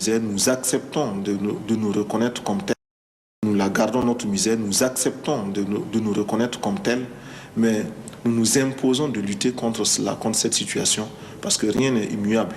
Nous acceptons de nous reconnaître comme tels. Nous la gardons notre misère, nous acceptons de nous reconnaître comme tels, mais nous nous imposons de lutter contre cela, contre cette situation, parce que rien n'est immuable.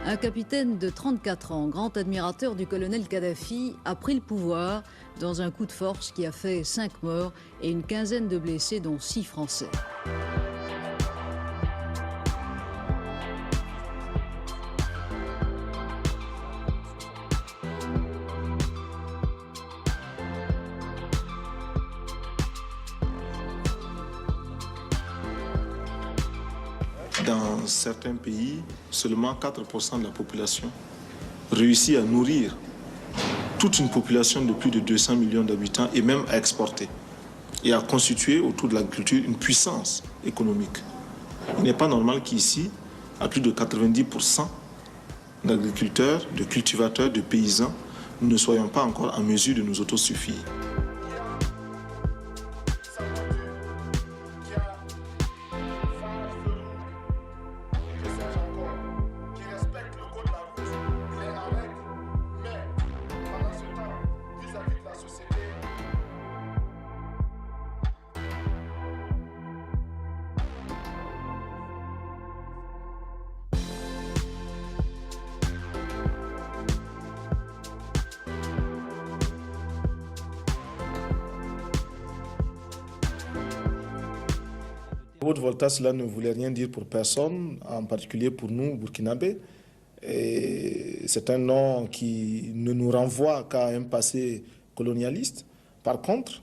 Un capitaine de 34 ans, grand admirateur du colonel Gaddafi, a pris le pouvoir dans un coup de force qui a fait 5 morts et une quinzaine de blessés, dont 6 Français. Dans certains pays, seulement 4% de la population réussit à nourrir toute une population de plus de 200 millions d'habitants et même à exporter et à constituer autour de l'agriculture une puissance économique. Il n'est pas normal qu'ici, à plus de 90% d'agriculteurs, de cultivateurs, de paysans, nous ne soyons pas encore en mesure de nous autosuffire. Haute volta, cela ne voulait rien dire pour personne, en particulier pour nous, Burkinabés. C'est un nom qui ne nous renvoie qu'à un passé colonialiste. Par contre,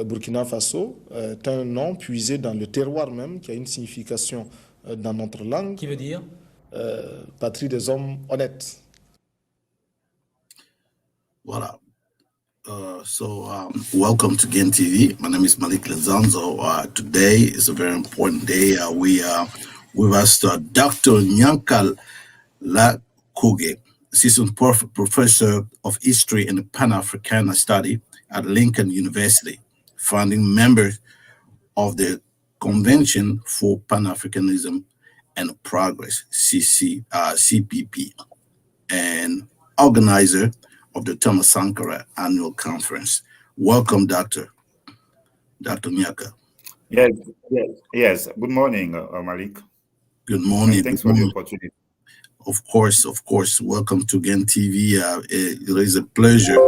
Burkina Faso est un nom puisé dans le terroir même, qui a une signification dans notre langue. Qui veut dire patrie des hommes honnêtes. Voilà. Welcome to GAN TV. My name is Malik Lenzanzo. Today is a very important day. We've asked Dr. Gnaka Legoke, Assistant Professor of History and Pan-African Study at Lincoln University, founding member of the Convention for Pan-Africanism and Progress, CPP, and organizer of the Thomas Sankara annual conference. Welcome, Dr. Gnaka. Yes. Good morning, Malik. Good morning. And thanks for the opportunity. Of course. Welcome to GAN TV. It is a pleasure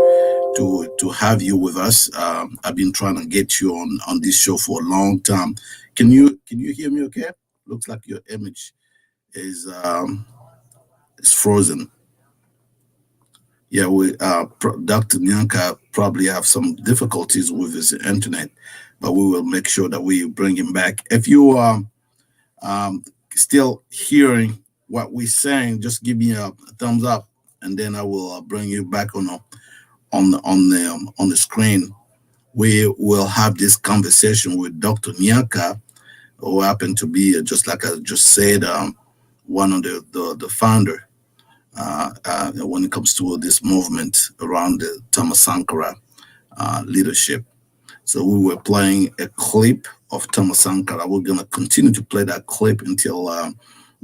to have you with us. I've been trying to get you on this show for a long time. Can you hear me okay? Looks like your image is frozen. Yeah, Dr. Gnaka probably have some difficulties with his internet, but we will make sure that we bring him back. If you are still hearing what we're saying, just give me a thumbs up, and then I will bring you back on the screen. We will have this conversation with Dr. Gnaka, who happened to be, just like I just said, one of the founder. When it comes to this movement around the Thamas Sankara leadership. So we were playing a clip of Thomas Sankara. We're going to continue to play that clip until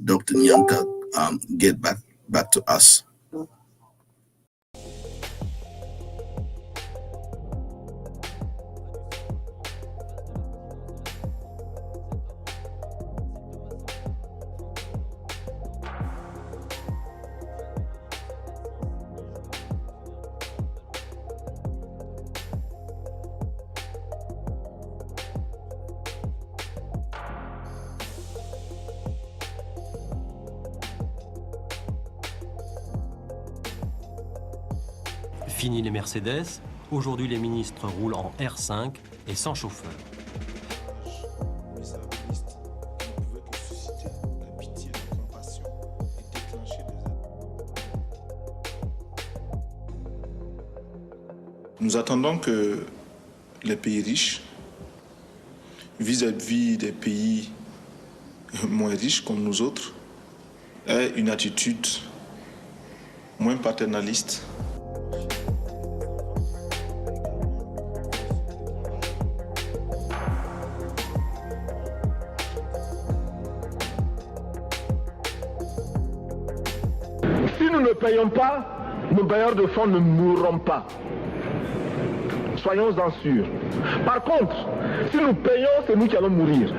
Dr. Gnaka get back to us. Fini les Mercedes, aujourd'hui les ministres roulent en R5 et sans chauffeur. Nous attendons que les pays riches, vis-à-vis des pays moins riches comme nous autres, aient une attitude moins paternaliste. Si nous ne payons pas, nos bailleurs de fonds ne mourront pas. Soyons-en sûrs. Par contre, si nous payons, c'est nous qui allons mourir.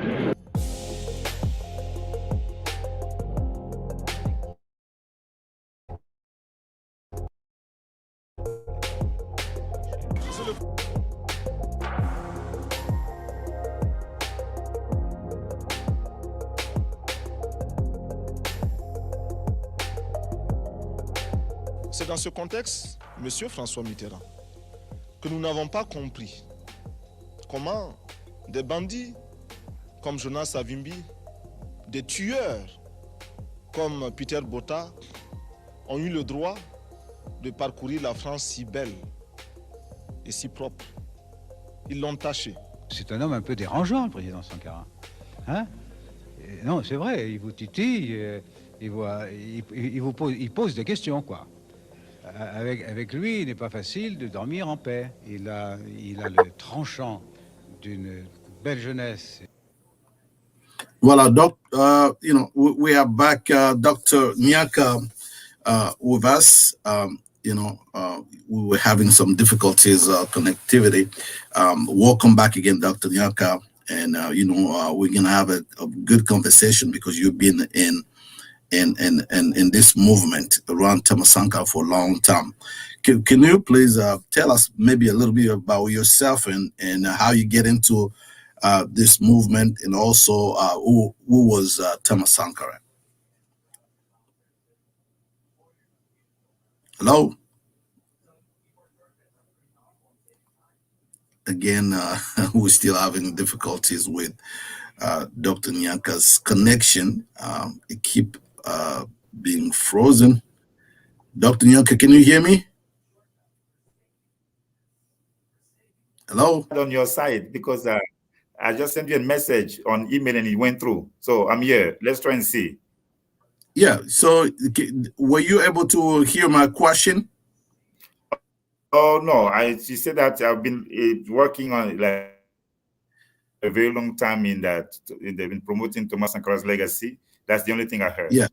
C'est dans ce contexte, Monsieur François Mitterrand, que nous n'avons pas compris comment des bandits comme Jonas Savimbi, des tueurs comme Peter Botta ont eu le droit de parcourir la France si belle et si propre. Ils l'ont taché. C'est un homme un peu dérangeant, le président Sankara. Hein? Non, c'est vrai, il vous titille, il pose des questions, quoi. Avec lui, il n'est pas facile de dormir en paix. Il a le tranchant d'une belle jeunesse. Voilà, doc, we are back. Dr. Gnaka with us. We were having some difficulties connectivity. Welcome back again, Dr. Gnaka. And we're gonna have a good conversation because you've been in this movement around Thamas Sankara for a long time. Can you please tell us maybe a little bit about yourself and how you get into this movement, and also who was Thomas Sankara? Hello? Again, we're still having difficulties with Dr. Gnaka's connection. It keep being frozen. Dr. Gnaka, can you hear me? Hello? On your side, because I just sent you a message on email and it went through. So I'm here. Let's try and see. Yeah. So were you able to hear my question? Oh, no. She said that I've been working on like a very long time in that. They've been promoting Thomas Sankara's legacy. That's the only thing I heard. Yeah.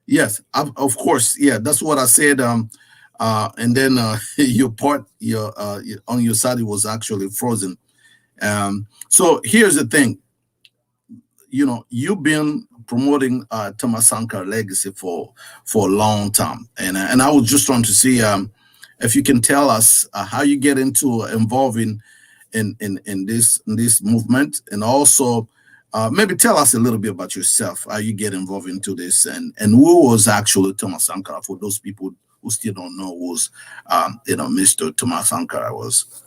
Yes, of course. Yeah, that's what I said. And then your part, on your side, it was actually frozen. So here's the thing. You've been promoting Thamas Sankara legacy for a long time, and I was just trying to see if you can tell us how you get into involving in this movement, and also maybe tell us a little bit about yourself, how you get involved into this, and who was actually Thomas Sankara, for those people who still don't know who was Mr. Thomas Sankara was.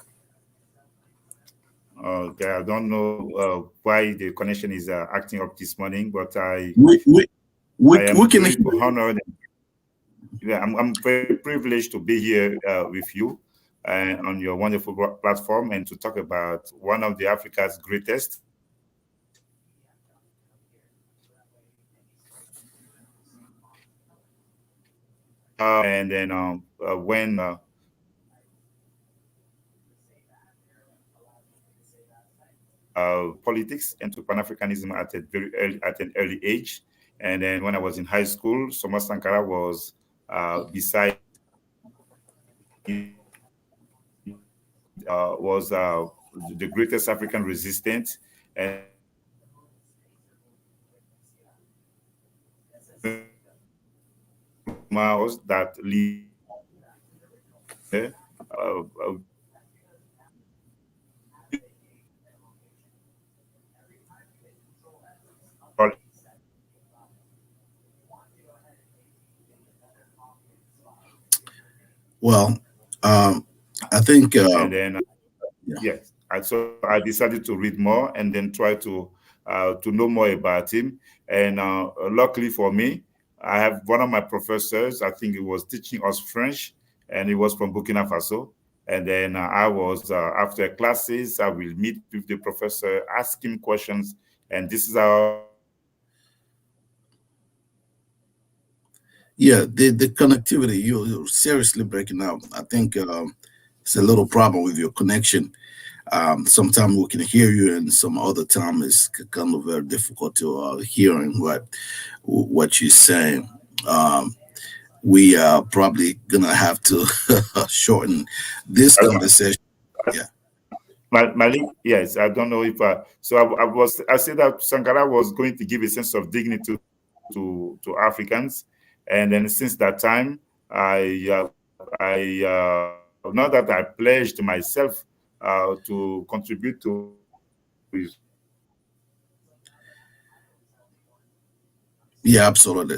Okay, I don't know why the connection is acting up this morning, but I we can honored. Yeah, I'm very privileged to be here with you on your wonderful platform and to talk about one of the Africa's greatest. And then when politics and to Pan-Africanism at an early age, and then when I was in high school, Thomas Sankara was beside was the greatest African resistant, and that lead well, I think, and then yes, so I decided to read more and then try to know more about him. And luckily for me, I have one of my professors. I think he was teaching us French, and he was from Burkina Faso. And then I was after classes, I will meet with the professor, ask him questions, and this is how. Yeah, the connectivity, you're seriously breaking out. I think it's a little problem with your connection. Sometimes we can hear you, and some other time it's kind of very difficult to hearing what you're saying. We are probably gonna have to shorten this conversation. Yeah. Malik, yes, I don't know if I said that Sankara was going to give a sense of dignity to Africans, and then since that time, now that I pledged myself to contribute to his. Yeah, absolutely.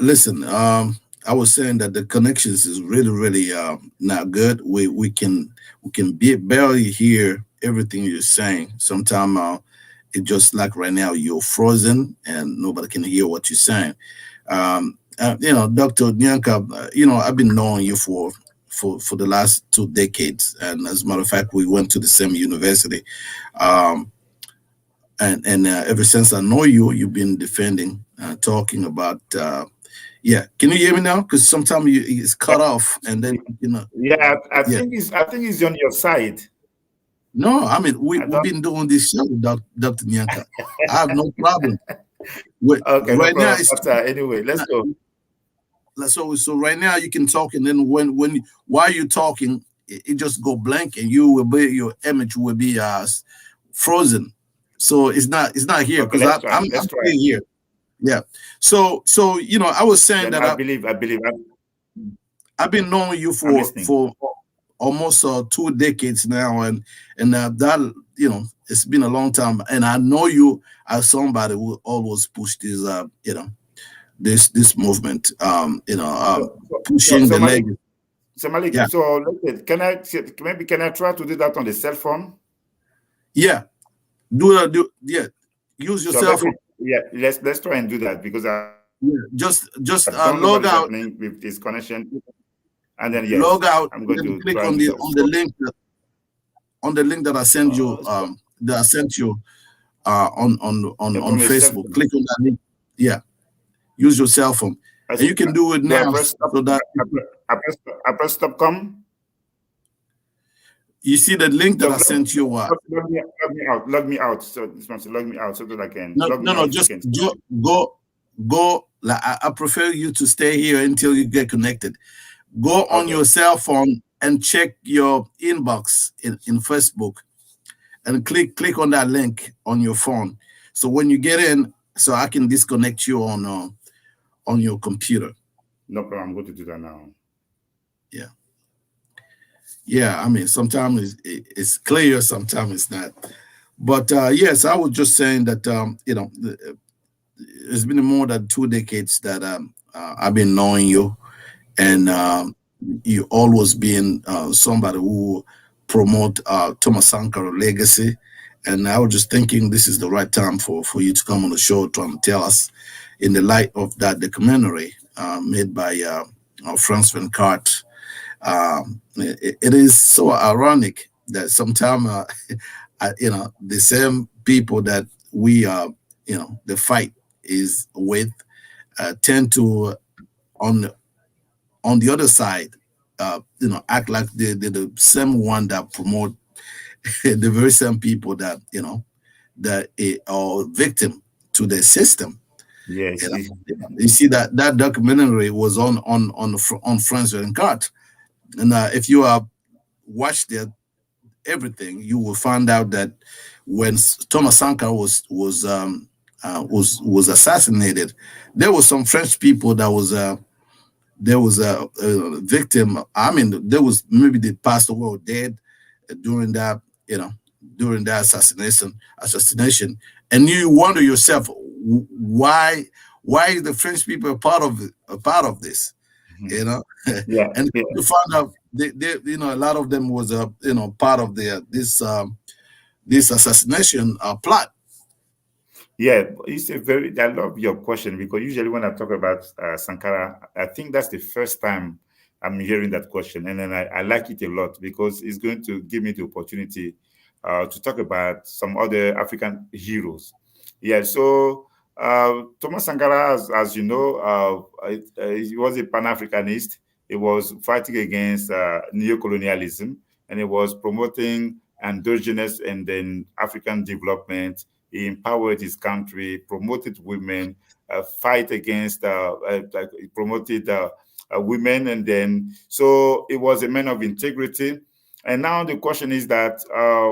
Listen, I was saying that the connections is really not good. We can barely hear everything you're saying. Sometimes it just like right now you're frozen and nobody can hear what you're saying. Dr. Gnaka, I've been knowing you for the last 2 decades, and as a matter of fact, we went to the same university. And ever since I know you, you've been defending, talking about. Yeah, can you hear me now? Because sometimes it's cut off, and then Yeah, I think he's on your side. No, I mean we've been doing this show, Dr. Gnaka. I have no problem. Okay, right no now, anyway, let's go. So right now you can talk, and then while you're talking, it just go blank, and your image will be frozen. So it's not here because I'm still here. Yeah. So I was saying that I believe I've been knowing you for almost 2 decades now, and that it's been a long time, and I know you as somebody who always push this this movement, pushing the leg. So Malik, yeah. So can I try to do that on the cell phone? Yeah. Use your cell phone. Yeah, let's try and do that because just log out with this connection, and then log out. I'm going to click on the link that I sent you. That I sent you on Facebook. Click on that link. Yeah, use your cell phone, and you can do it now. I press stop. Come. You see the link that I sent you? Log me out. So this one log me out so that I can. Just go. Like, I prefer you to stay here until you get connected. Go on your cell phone and check your inbox in Facebook, and click on that link on your phone. So when you get in, so I can disconnect you on your computer. No problem. I'm going to do that now. Yeah. Yeah, I mean, sometimes it's clear, sometimes it's not. But yes, I was just saying that it's been more than 2 decades that I've been knowing you, and you always been somebody who promote Thomas Sankara legacy. And I was just thinking this is the right time for you to come on the show to tell us, in the light of that documentary made by Franz van Kaart. It is so ironic that sometimes the same people that we the fight is with tend to on the other side act like the same one that promote the very same people that that are victim to the system. Yes, you see that documentary was on Franz van Kaart. And if you watched everything, you will find out that when Thomas Sankara was assassinated, there was some French people that was there was a victim. I mean, there was maybe they passed away or dead during that assassination, and you wonder yourself why the French people are part of this. you know. Yeah, And yeah. you found out you know, a lot of them was you know, part of this assassination plot. Yeah, it's a very. I love your question because usually when I talk about Sankara, I think that's the first time I'm hearing that question, and then I like it a lot because it's going to give me the opportunity to talk about some other African heroes. Yeah, so Thomas Sankara, as you know, he was a Pan-Africanist. He was fighting against neocolonialism, and he was promoting endogenous and then African development. He empowered his country, promoted women, fight against, like he promoted women, and then so it was a man of integrity. And now the question is that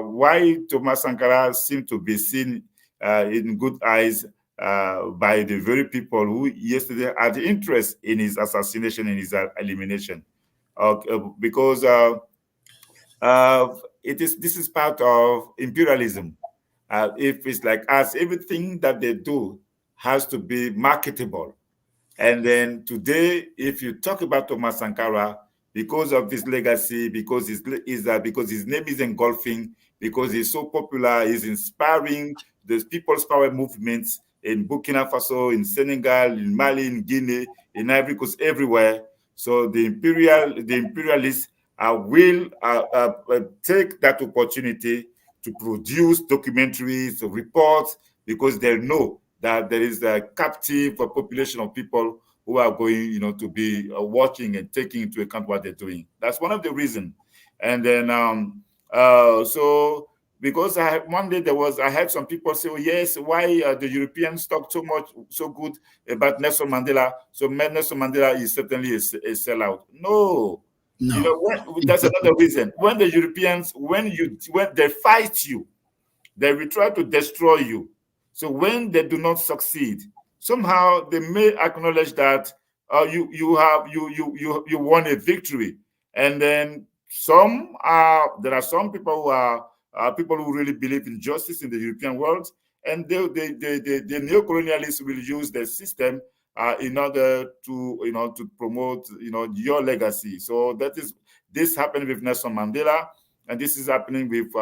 why Thomas Sankara seemed to be seen in good eyes by the very people who yesterday had interest in his assassination and his elimination, because this is part of imperialism. If it's like us, everything that they do has to be marketable. And then today, if you talk about Thomas Sankara, because of his legacy, because because his name is engulfing, because he's so popular, he's inspiring the people's power movements in Burkina Faso, in Senegal, in Mali, in Guinea, in Ivory Coast, everywhere. So the imperialists will take that opportunity to produce documentaries, reports, because they know that there is a captive population of people who are going, you know, to be watching and taking into account what they're doing. That's one of the reasons. And then, so because one day I had some people say, oh, yes, why the Europeans talk so good about Nelson Mandela? So Nelson Mandela is certainly a sellout. No. No. You know, that's another reason. When the Europeans, when they fight you, they will try to destroy you. So when they do not succeed, somehow they may acknowledge that you won a victory. And then there are some people who are people who really believe in justice in the European world, and the neo-colonialists will use the system in order to promote your legacy. So this happened with Nelson Mandela, and this is happening with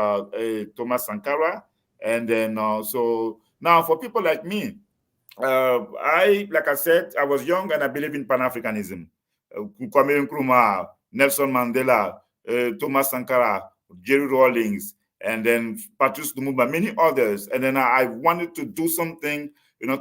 Thomas Sankara. And then so now for people like me, like I said, I was young and I believe in Pan-Africanism. Kwame Nkrumah, Nelson Mandela, Thomas Sankara, Jerry Rawlings, and then Patrice Lumumba, many others. And then I wanted to do something,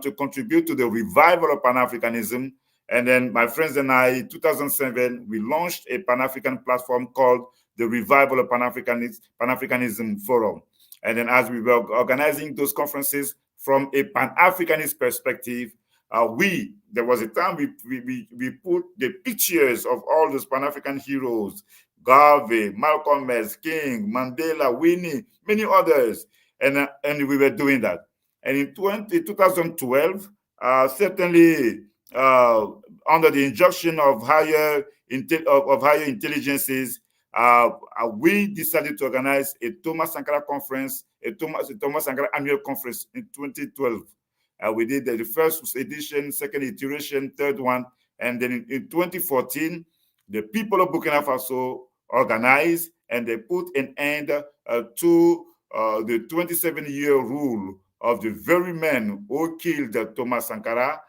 to contribute to the revival of Pan-Africanism. And then my friends and I, in 2007, we launched a Pan-African platform called the Revival of Pan-Africanism Forum. And then as we were organizing those conferences from a Pan-Africanist perspective, there was a time we put the pictures of all those Pan-African heroes, Garvey, Malcolm X, King, Mandela, Winnie, many others, and we were doing that. And in 2012, certainly under the injunction of higher intelligences, we decided to organize a Thomas Sankara conference, a Thomas Sankara annual conference in 2012. We did the first edition, second iteration, third one, and then in 2014, the people of Burkina Faso organized and they put an end to the 27-year rule of the very men who killed Thomas Sankara,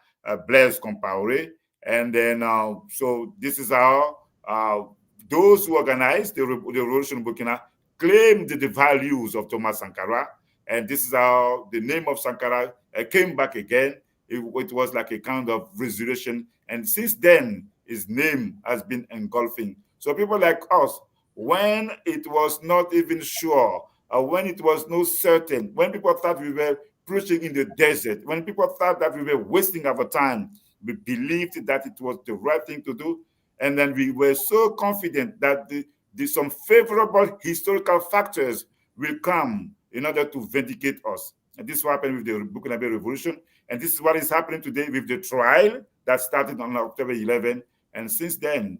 Blaise Compaoré. And then, so this is how those who organized the revolution in Burkina claimed the values of Thomas Sankara. And this is how the name of Sankara came back again. It was like a kind of resurrection. And since then, his name has been engulfing. So people like us, when it was not even sure, when it was not certain, when people thought we were preaching in the desert, when people thought that we were wasting our time, we believed that it was the right thing to do. And then we were so confident that some favorable historical factors will come in order to vindicate us. And this is what happened with the Burkina Faso Revolution. And this is what is happening today with the trial that started on October 11. And since then,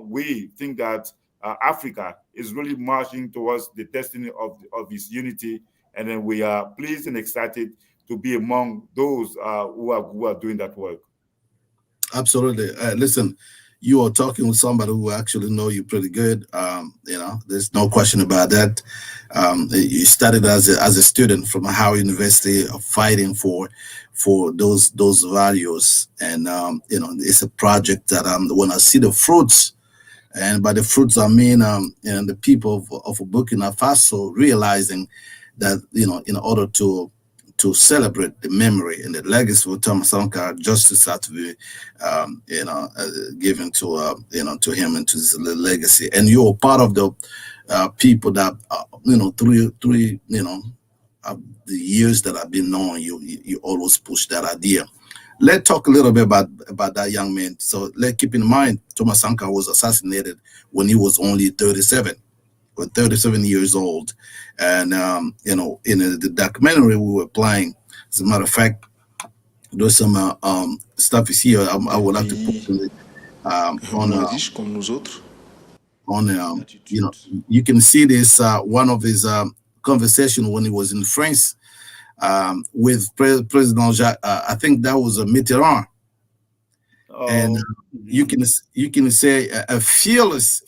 we think that Africa is really marching towards the destiny of its unity. And then we are pleased and excited to be among those who are doing that work. Absolutely. Listen, you are talking with somebody who actually know you pretty good. There's no question about that. You started as a student from Howard University, fighting for those values, and it's a project that when I see the fruits, and by the fruits I mean the people of Burkina Faso realizing that in order to celebrate the memory and the legacy of Thomas Sankara, justice had to be, given to him and to his legacy. And you're part of the people that, through the years that I've been knowing you, you always push that idea. Let's talk a little bit about that young man. So let's keep in mind, Thomas Sankara was assassinated when he was only 37. Or 37 years old, and in the documentary we were playing, as a matter of fact, there's some stuff is here. I would like to put it on you can see this one of his conversation when he was in France with President Jacques. I think that was a Mitterrand. And you can say a fearless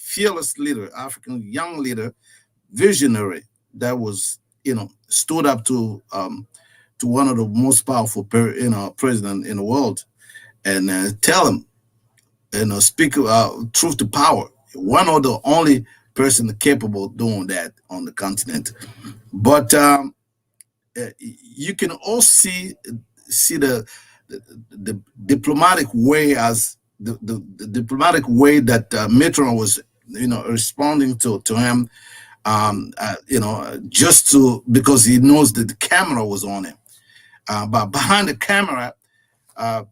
leader, African young leader, visionary, that was stood up to one of the most powerful president in the world, and tell him speak truth to power. One of the only person capable of doing that on the continent. But you can also see the diplomatic way, as the diplomatic way that Macron was responding to him, just because he knows that the camera was on him, but behind the camera, I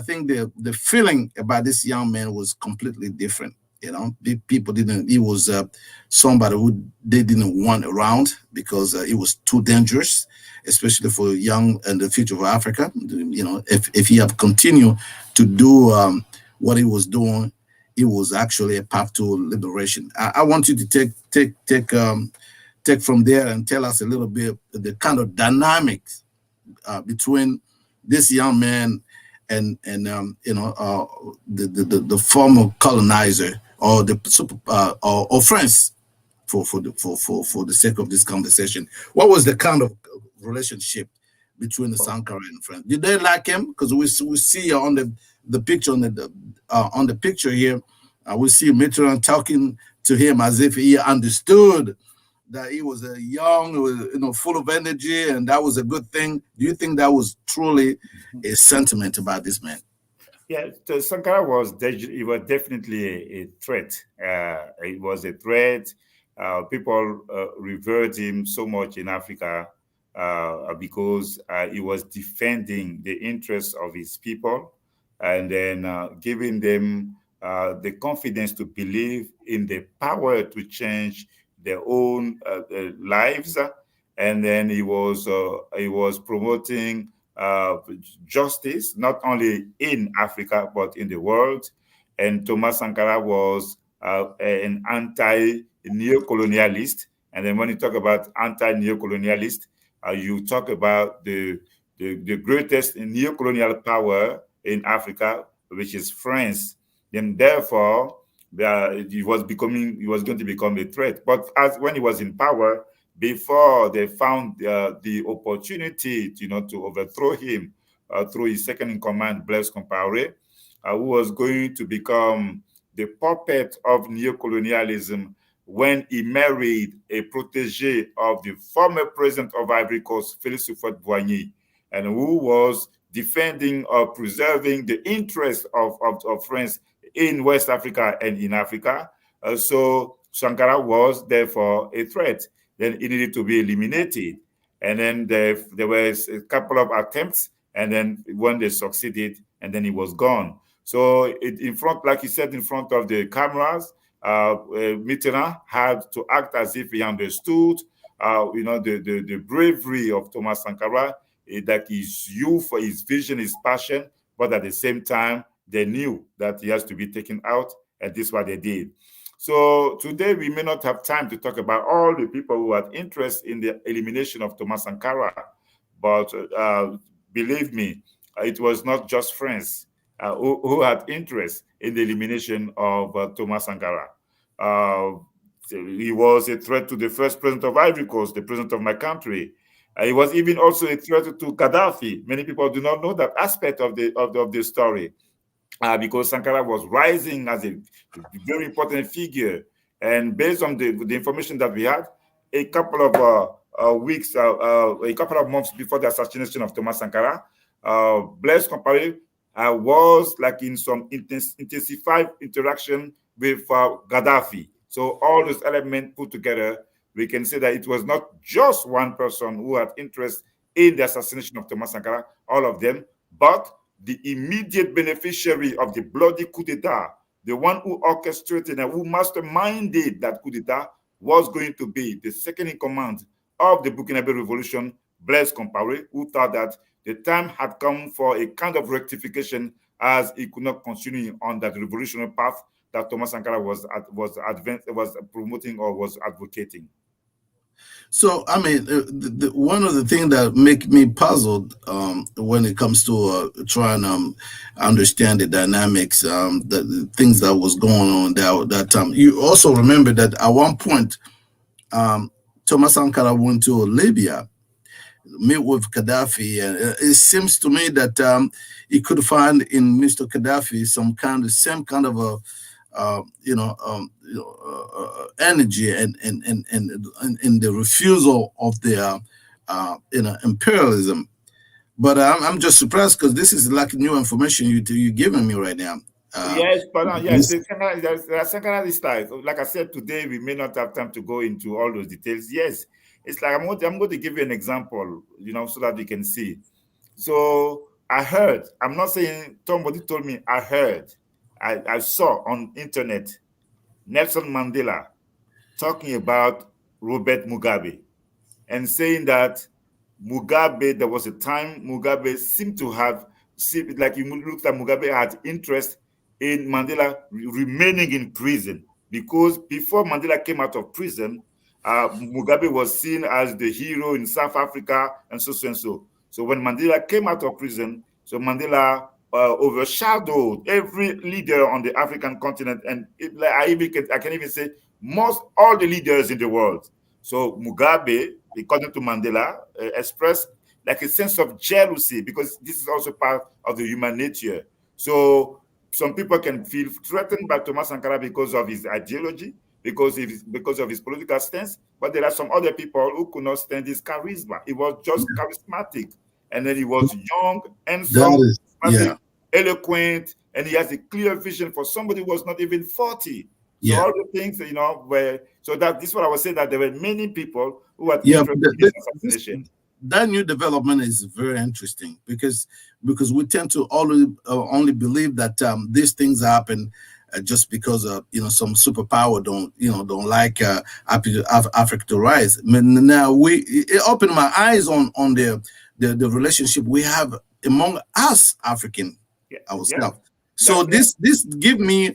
think the feeling about this young man was completely different. People didn't. He was somebody who they didn't want around because it was too dangerous, especially for young and the future of Africa. If he had continued to do what he was doing, it was actually a path to liberation. I want you to take from there and tell us a little bit the kind of dynamics between this young man and the former colonizer or the or France, for the sake of this conversation. What was the kind of relationship between the Sankara and France? Did they like him? Because we see on the picture on the picture here, we see Mitterrand talking to him as if he understood that he was a young, full of energy, and that was a good thing. Do you think that was truly a sentiment about this man? Yeah, so Sankara was definitely a threat. It was a threat. People revered him so much in Africa because he was defending the interests of his people, and then giving them the confidence to believe in the power to change their own lives. And then he was promoting justice, not only in Africa, but in the world. And Thomas Sankara was an anti-neocolonialist. And then when you talk about anti-neocolonialist, you talk about the greatest neocolonial power in Africa, which is France. Then therefore, he was going to become a threat. But when he was in power, before they found the opportunity, to overthrow him through his second in command, Blaise Compaoré, who was going to become the puppet of neocolonialism when he married a protege of the former president of Ivory Coast, Félix Houphouët-Boigny, and who was defending or preserving the interests of France in West Africa and in Africa. So Sankara was therefore a threat. Then it needed to be eliminated. And then there was a couple of attempts, and then when they succeeded, and then he was gone. So in front, like he said, in front of the cameras, Mitterrand had to act as if he understood, the bravery of Thomas Sankara, that his youth, his vision, his passion, but at the same time, they knew that he has to be taken out, and this is what they did. So today we may not have time to talk about all the people who had interest in the elimination of Thomas Sankara, but believe me, it was not just France. who had interest in the elimination of Thomas Sankara. He was a threat to the first president of Ivory Coast, the president of my country. He was even also a threat to Gaddafi. Many people do not know that aspect of the story, because Sankara was rising as a very important figure. And based on the information that we had, a couple of weeks, a couple of months before the assassination of Thomas Sankara, Blaise Compaoré was like in some intensified interaction with Gaddafi. So all those elements put together, we can say that it was not just one person who had interest in the assassination of Thomas Sankara, all of them, but the immediate beneficiary of the bloody coup d'etat, the one who orchestrated and who masterminded that coup d'etat, was going to be the second in command of the Burkinabe Revolution, Blaise Compaoré, who thought that the time had come for a kind of rectification, as he could not continue on that revolutionary path that Thomas Sankara was promoting or was advocating. So, I mean, one of the things that make me puzzled when it comes to trying to understand the dynamics, the things that was going on that time. You also remember that at one point, Thomas Sankara went to Libya, meet with Gaddafi, and it seems to me that he could find in Mr. Gaddafi same kind of a energy and the refusal of their imperialism. But I'm just surprised because this is like new information you're giving me right now. Yes, but yes, the Sankara is like I said today, we may not have time to go into all those details. Yes, it's like I'm going to give you an example, so that you can see. So I heard, I'm not saying somebody told me, I heard, I saw on internet Nelson Mandela talking about Robert Mugabe and saying that Mugabe, there was a time Mugabe seemed to have, like you looked at Mugabe had interest in Mandela remaining in prison, because before Mandela came out of prison, Mugabe was seen as the hero in South Africa and so and so. So when Mandela came out of prison, so Mandela overshadowed every leader on the African continent, and I can even say all the leaders in the world. So Mugabe, according to Mandela, expressed like a sense of jealousy, because this is also part of the human nature. So some people can feel threatened by Thomas Sankara because of his ideology, because of his political stance, but there are some other people who could not stand his charisma. He was just charismatic, and then he was young, handsome, eloquent, and he has a clear vision for somebody who was not even 40. So all the things, this is what I was saying, that there were many people who had interest in this assassination. That new development is very interesting because we tend to only believe that these things happen just because some superpower don't like Africa to rise. Now it opened my eyes on the relationship we have among us African ourselves. So this give me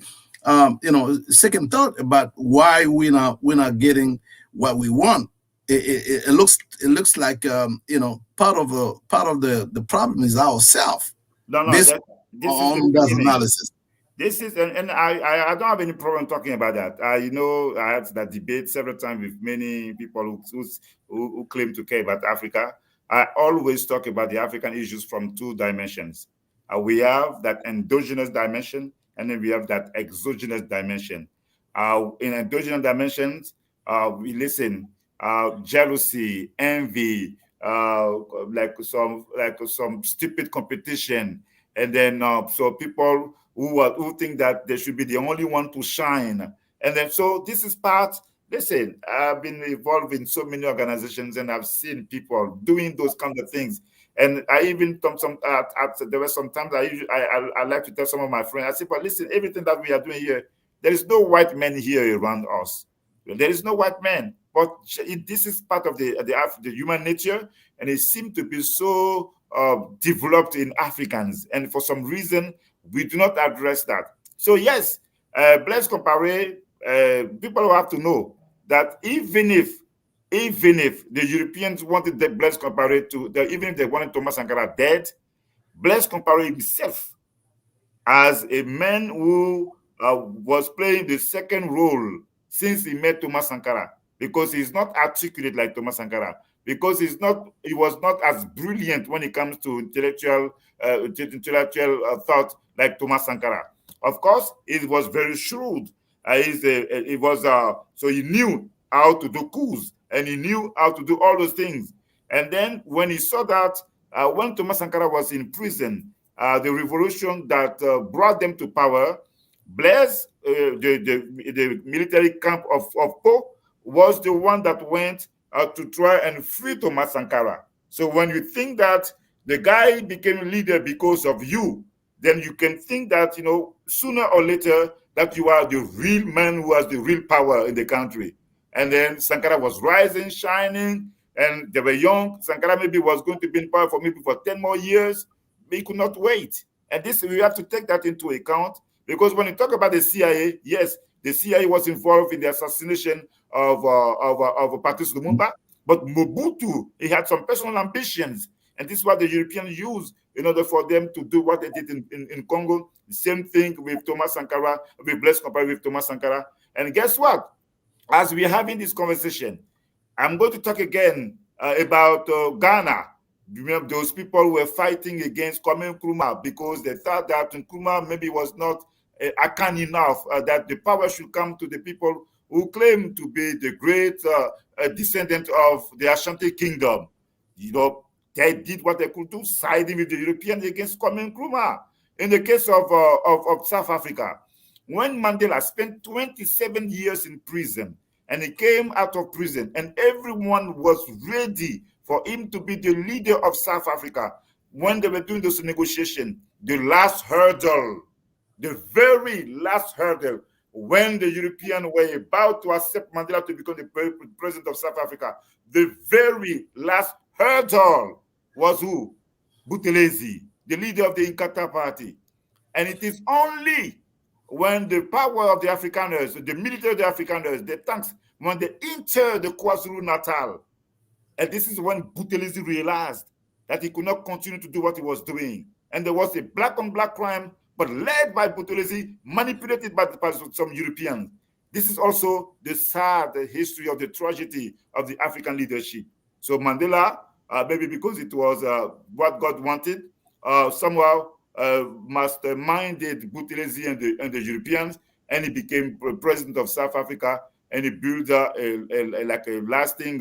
second thought about why we're not getting what we want. It looks like part of the problem is ourselves. This is the analysis. This is, and I don't have any problem talking about that. I had that debate several times with many people who claim to care about Africa. I always talk about the African issues from two dimensions. We have that endogenous dimension, and then we have that exogenous dimension. In endogenous dimensions, we listen, jealousy, envy, like some stupid competition, and then so people who think that they should be the only one to shine, and then so this is part. Listen, I've been involved in so many organizations, and I've seen people doing those kind of things. And I even there were some times I like to tell some of my friends, I say, but listen, everything that we are doing here, there is no white men here around us. There is no white man, but this is part of the human nature, and it seems to be so developed in Africans, and for some reason we do not address that. So yes, Blaise Compaoré, people have to know that even if the Europeans wanted the Blaise Compaoré even if they wanted Thomas Sankara dead, Blaise Compaoré himself as a man who was playing the second role since he met Thomas Sankara, because he's not articulate like Thomas Sankara, because he was not as brilliant when it comes to intellectual thought like Thomas Sankara. Of course, he was very shrewd. So he knew how to do coups, and he knew how to do all those things. And then when he saw that, when Thomas Sankara was in prison, the revolution that brought them to power, Blaise, the military camp of Po, was the one that went to try and free Thomas Sankara. So when you think that the guy became leader because of you, then you can think that, sooner or later, that you are the real man who has the real power in the country. And then Sankara was rising, shining, and they were young. Sankara maybe was going to be in power for maybe for 10 more years. They could not wait. And this, we have to take that into account, because when you talk about the CIA, yes, the CIA was involved in the assassination of Patrice Lumumba, but Mobutu, he had some personal ambitions. And this is what the Europeans used in order for them to do what they did in Congo. The same thing with Thomas Sankara, with Blaise Compaoré, with Thomas Sankara. And guess what? As we're having this conversation, I'm going to talk again about Ghana. Remember, those people who were fighting against Kwame Nkrumah because they thought that Nkrumah maybe was not arrogant enough, that the power should come to the people who claim to be the great descendant of the Ashanti Kingdom. They did what they could do, siding with the Europeans against Kwame Nkrumah. In the case of South Africa, when Mandela spent 27 years in prison, and he came out of prison, and everyone was ready for him to be the leader of South Africa. When they were doing this negotiation, the last hurdle, the very last hurdle, when the Europeans were about to accept Mandela to become the president of South Africa, the very last hurdle was who? Buthelezi, the leader of the Inkatha party. And it is only when the power of the Afrikaners, the military of the Afrikaners, the tanks, when they enter the KwaZulu-Natal, and this is when Buthelezi realized that he could not continue to do what he was doing. And there was a black-on-black crime, but led by Buthelezi, manipulated by some Europeans. This is also the sad history of the tragedy of the African leadership. So Mandela, maybe because it was what God wanted, somehow masterminded Buthelezi and the Europeans, and he became president of South Africa, and he built like a lasting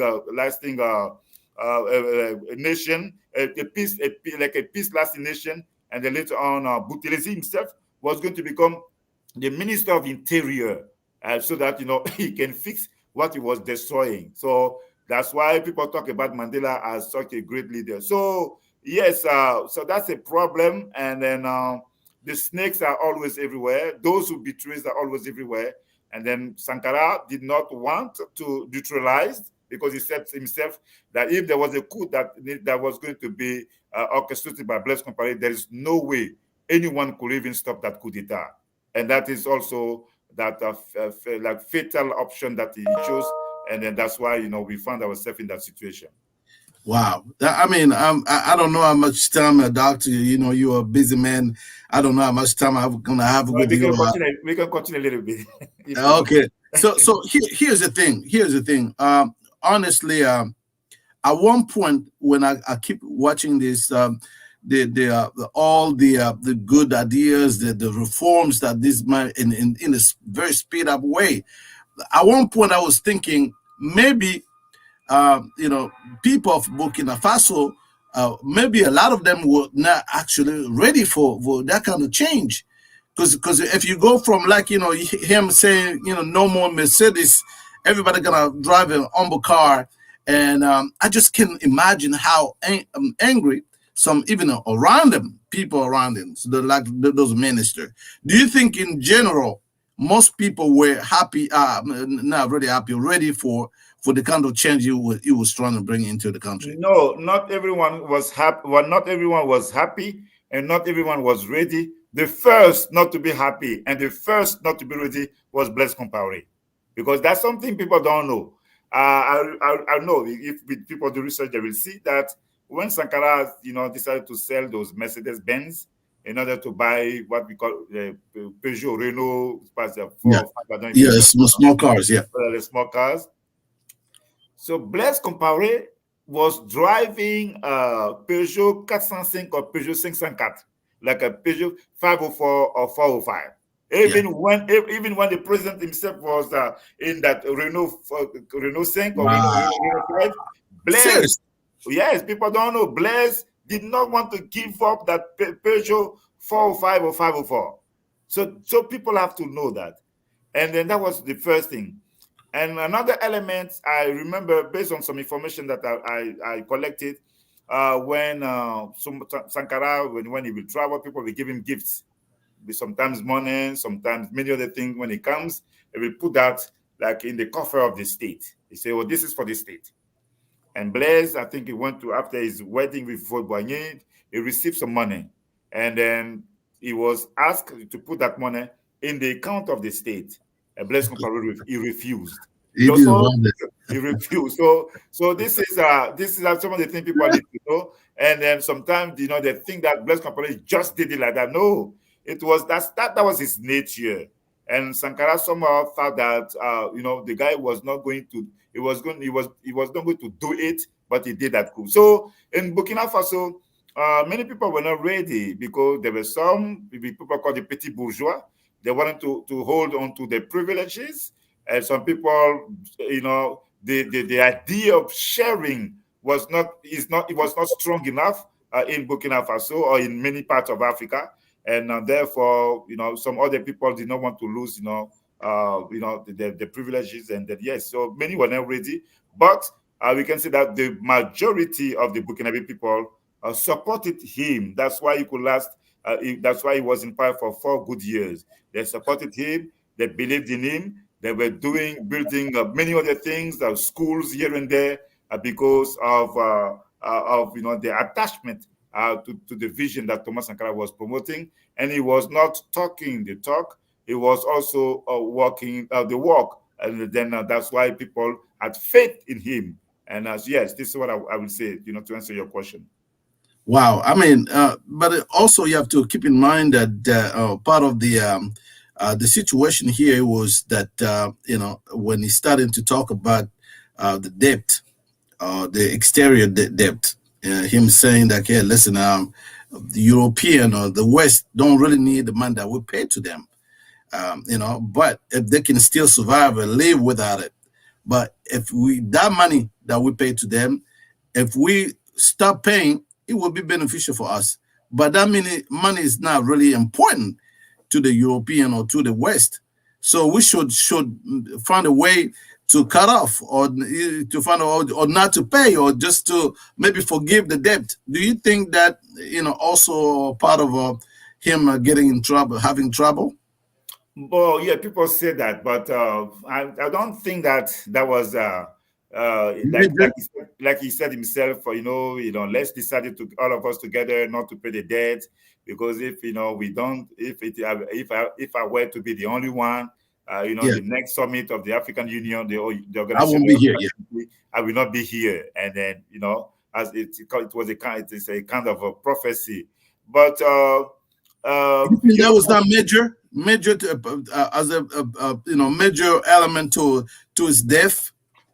nation, like a peace-lasting nation. And then later on, Buthelezi himself was going to become the Minister of Interior, so that he can fix what he was destroying. So that's why people talk about Mandela as such a great leader. So yes, so that's a problem. And then the snakes are always everywhere. Those who betray are always everywhere. And then Sankara did not want to neutralize, because he said himself that if there was a coup that was going to be orchestrated by Blaise Compaoré, there is no way anyone could even stop that coup d'etat. And that is also that like fatal option that he chose. And then that's why, we found ourselves in that situation. Wow. I mean, I don't know how much time, doctor, you're a busy man. I don't know how much time I'm going to have with you. We can continue a little bit. Okay. So here's the thing. Honestly, at one point when I keep watching this, all the good ideas, the reforms that this man in a very speed up way. At one point I was thinking maybe people of Burkina Faso, maybe a lot of them were not actually ready for that kind of change. Because if you go from him saying, no more Mercedes, everybody gonna drive an humble car. And I just can't imagine how angry some even around them, people around him, so those ministers. Do you think in general, most people were happy, not really happy, ready for the kind of change he was trying to bring into the country? No, not everyone was happy. Well, not everyone was happy, and not everyone was ready. The first not to be happy and the first not to be ready was Blaise Compaoré, because that's something people don't know. I know if people do research, they will see that when Sankara, decided to sell those Mercedes Benz, in order to buy what we call Peugeot, Renault, small cars, the small cars. So Blaise Compaoré was driving a Peugeot 405 or Peugeot 504, like a Peugeot 504 or 405. Even when the president himself was in that Renault 5 or Renault 5, Blaise, yes, people don't know, Blaise did not want to give up that Peugeot 405 or 504. So people have to know that. And then that was the first thing. And another element I remember, based on some information that I collected, when Sankara, when he will travel, people will give him gifts, sometimes money, sometimes many other things. When he comes, they will put that like in the coffer of the state. He say, "Well, this is for the state." And Blaise, I think he went to, after his wedding with Boigny, he received some money, and then he was asked to put that money in the account of the state. Blaise Compaoré, he refused. He refused. So this is some of the things people need to know. And then sometimes they think that Blaise Compaoré just did it like that. No, it was that was his nature. And Sankara somehow thought that the guy was not going to. He was not going to do it, but he did that coup. So in Burkina Faso, many people were not ready because there were some people called the petit bourgeois. They wanted to hold on to their privileges, and some people, the idea of sharing was not strong enough in Burkina Faso or in many parts of Africa, and therefore, some other people did not want to lose, the privileges, and that, yes, so many were not ready, but we can say that the majority of the Burkinabe people supported him. That's why he could last. That's why he was in power for 4 good years. They supported him. They believed in him. They were building many other things, schools here and there, because of the attachment to the vision that Thomas Sankara was promoting. And he was not talking the talk. He was also walking the walk. And then that's why people had faith in him. And yes, this is what I would say, to answer your question. Wow. I mean, but also you have to keep in mind that part of the situation here was that, when he started to talk about the debt, the exterior debt, him saying that, hey, listen, the European or the West don't really need the money that we pay to them, but if they can still survive and live without it. But if that money that we pay to them, if we stop paying, it will be beneficial for us. But that money is not really important to the European or to the West. So we should find a way to cut off, or to find or not to pay, or just to maybe forgive the debt. Do you think that also part of him getting in trouble, having trouble? Well, yeah, people say that, but I don't think that was like he said himself. Let's decide to all of us together not to pay the debt, because if we don't, if I were to be the only one, the next summit of the African Union, the organization, I won't be here. I will not be here, and then as it's a kind of a prophecy, but that was not major as a major element to his death.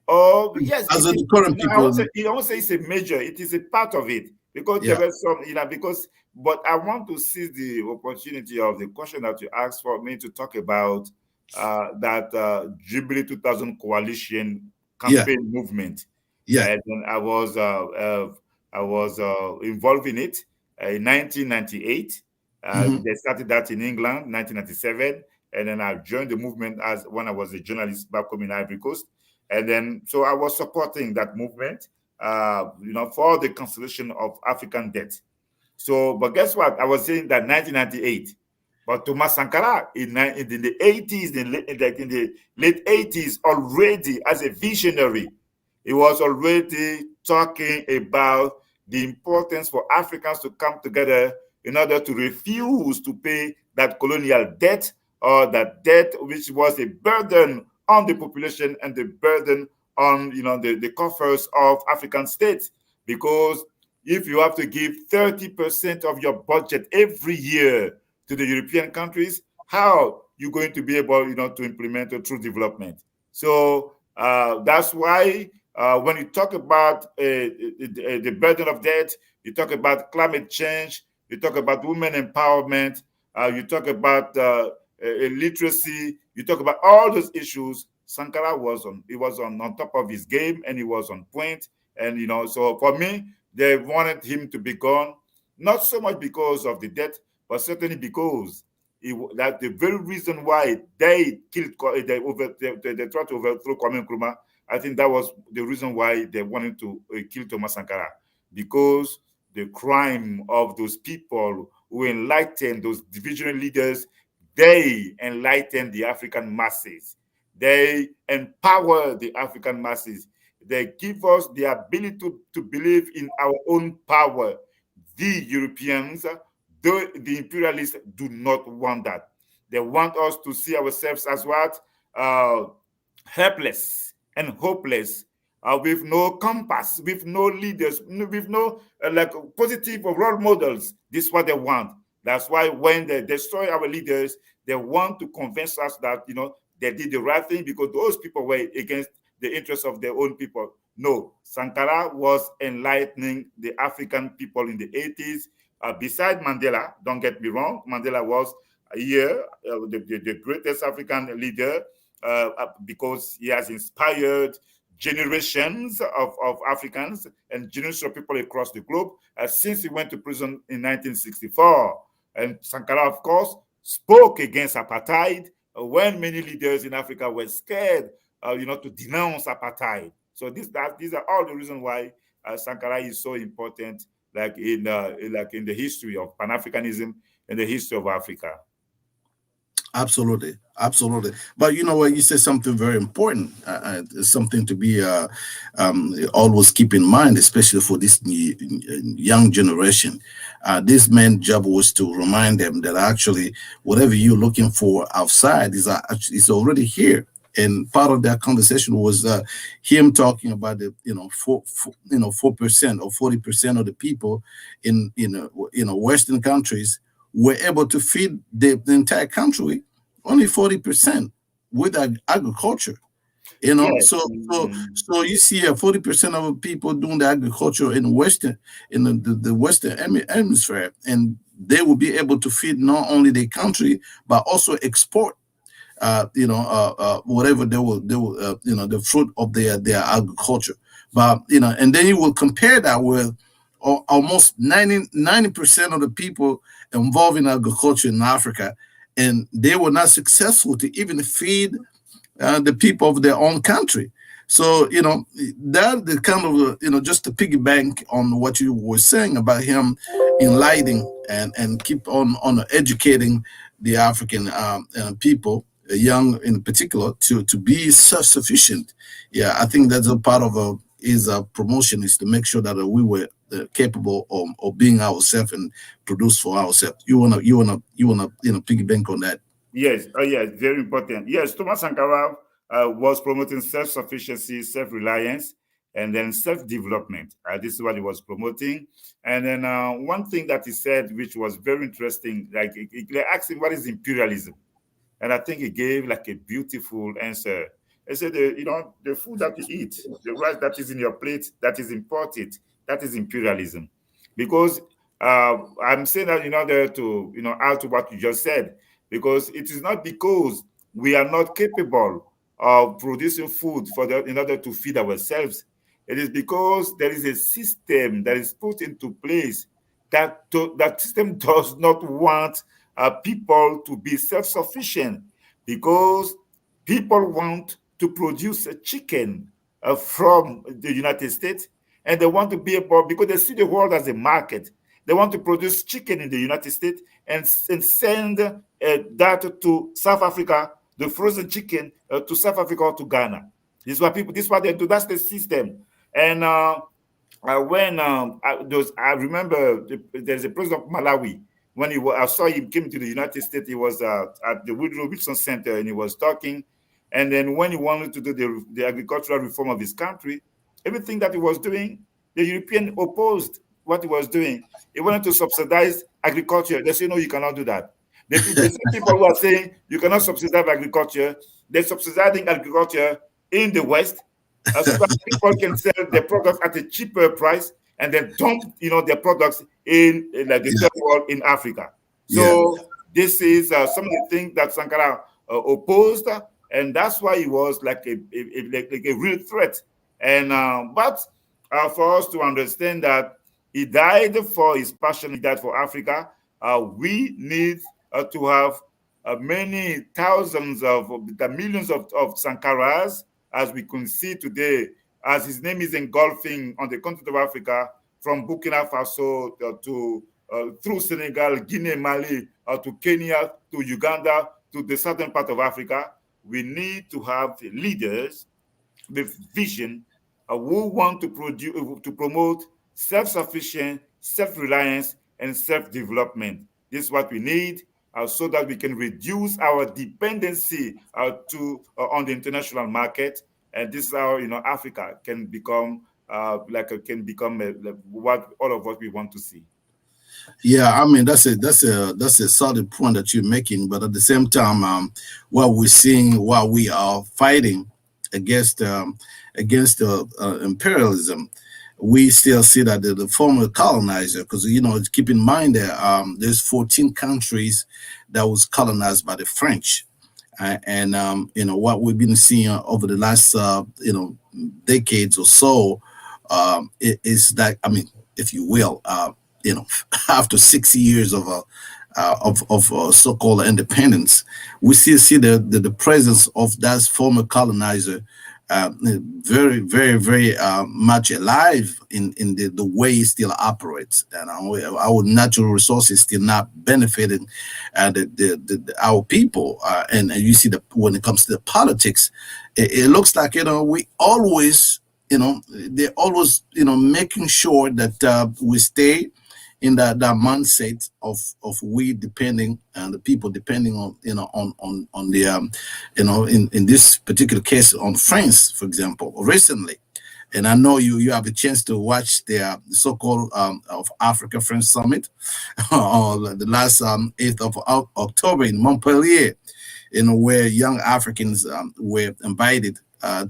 Oh yes, as the current people. I won't say it's a major. It is a part of it, because there were some, But I want to seize the opportunity of the question that you asked for me to talk about that Jubilee 2000 coalition campaign movement. Yeah, and then I was involved in it in 1998. They started that in England, 1997, and then I joined the movement when I was a journalist back home in Ivory Coast. And then, so I was supporting that movement, for the cancellation of African debt. So, but guess what? I was saying that 1998, but Thomas Sankara in the 80s, in the late 80s, already as a visionary, he was already talking about the importance for Africans to come together in order to refuse to pay that colonial debt, or that debt which was a burden on the population and the burden on the coffers of African states. Because if you have to give 30% of your budget every year to the European countries, how you going to be able, to implement a true development? So that's why when you talk about the burden of debt, you talk about climate change, you talk about women empowerment, you talk about literacy, you talk about all those issues. Sankara was on top of his game, and he was on point. And so for me, they wanted him to be gone, not so much because of the debt, but certainly because that's the very reason why they killed, they tried to overthrow Kwame Nkrumah. I think that was the reason why they wanted to kill Thomas Sankara, because the crime of those people who enlightened those divisional leaders, they enlightened the African masses. They empower the African masses. They give us the ability to believe in our own power. The Europeans, the imperialists, do not want that. They want us to see ourselves as what? Helpless and hopeless, with no compass, with no leaders, with no positive role models. This is what they want. That's why when they destroy our leaders, they want to convince us that they did the right thing because those people were against the interests of their own people. No, Sankara was enlightening the African people in the 80s. Beside Mandela, don't get me wrong, Mandela was here, the greatest African leader, because he has inspired generations of Africans and generations of people across the globe since he went to prison in 1964. And Sankara, of course, spoke against apartheid when many leaders in Africa were scared, to denounce apartheid. So these are all the reasons why Sankara is so important, in the history of Pan-Africanism and the history of Africa. Absolutely. But you know what? You said something very important. Something to be always keep in mind, especially for this young generation. This man's job was to remind them that actually whatever you're looking for outside is already here. And part of that conversation was him talking about the 4% or 40% of the people in Western countries were able to feed the entire country, only 40% with agriculture. Yes. So you see 40% of people doing the agriculture in the Western hemisphere, and they will be able to feed not only the country but also export whatever they will the fruit of their agriculture. But and then you will compare that with almost 90% of the people involved in agriculture in Africa, and they were not successful to even feed the people of their own country. So that the kind of just to piggyback on what you were saying about him enlightening and keep on educating the African people, young in particular, to be self-sufficient. Yeah, I think that's a part of his promotion, is to make sure that we were capable of being ourselves and produce for ourselves. You wanna piggyback on that? Yes, yes, very important. Yes, Thomas Sankara was promoting self-sufficiency, self-reliance, and then self-development. This is what he was promoting. And then one thing that he said, which was very interesting, they asked him, what is imperialism? And I think he gave a beautiful answer. He said, the food that you eat, the rice that is in your plate, that is imported, that is imperialism. Because I'm saying that in order to, add to what you just said, because it is not because we are not capable of producing food in order to feed ourselves. It is because there is a system that is put into place that system does not want people to be self-sufficient, because people want to produce a chicken from the United States, and they want to be able, because they see the world as a market, they want to produce chicken in the United States and send that to South Africa, the frozen chicken to South Africa or to Ghana. This is what they do. That's the system. And I remember there's a president of Malawi. When I saw him came to the United States, he was at the Woodrow Wilson Center, and he was talking. And then when he wanted to do the agricultural reform of his country, everything that he was doing, the European opposed. what he was doing. He wanted to subsidize agriculture. They say, no, you cannot do that. The same people who are saying you cannot subsidize agriculture, they're subsidizing agriculture in the West, so that people can sell their products at a cheaper price and then dump, their products in like the third world in Africa. So this is some of the things that Sankara opposed, and that's why he was like a real threat. And but for us to understand that he died for his passion, he died for Africa, we need to have many thousands of the millions of Sankaras, as we can see today, as his name is engulfing on the continent of Africa, from Burkina Faso to through Senegal, Guinea, Mali, to Kenya, to Uganda, to the southern part of Africa. We need to have leaders with vision who want to promote self-sufficient, self-reliance, and self-development. This is what we need so that we can reduce our dependency on the international market, and this is how Africa can become what all of what we want to see. Yeah, I mean that's a solid point that you're making, but at the same time, what we're seeing while we are fighting against imperialism, we still see that the former colonizer, because keep in mind that there's 14 countries that was colonized by the French, and what we've been seeing over the last decades or so is that, I mean, if you will, after 60 years of so-called independence, we still see the presence of that former colonizer very, very, very much alive in the way it still operates, and our natural resources still not benefiting our people. And you see that when it comes to the politics, it looks like we always they're always making sure that we stay in that mindset of we depending and the people depending on on the in this particular case on France, for example, recently. And I know you have a chance to watch the so-called of Africa French Summit on the last 8th of October in Montpellier, where young Africans were invited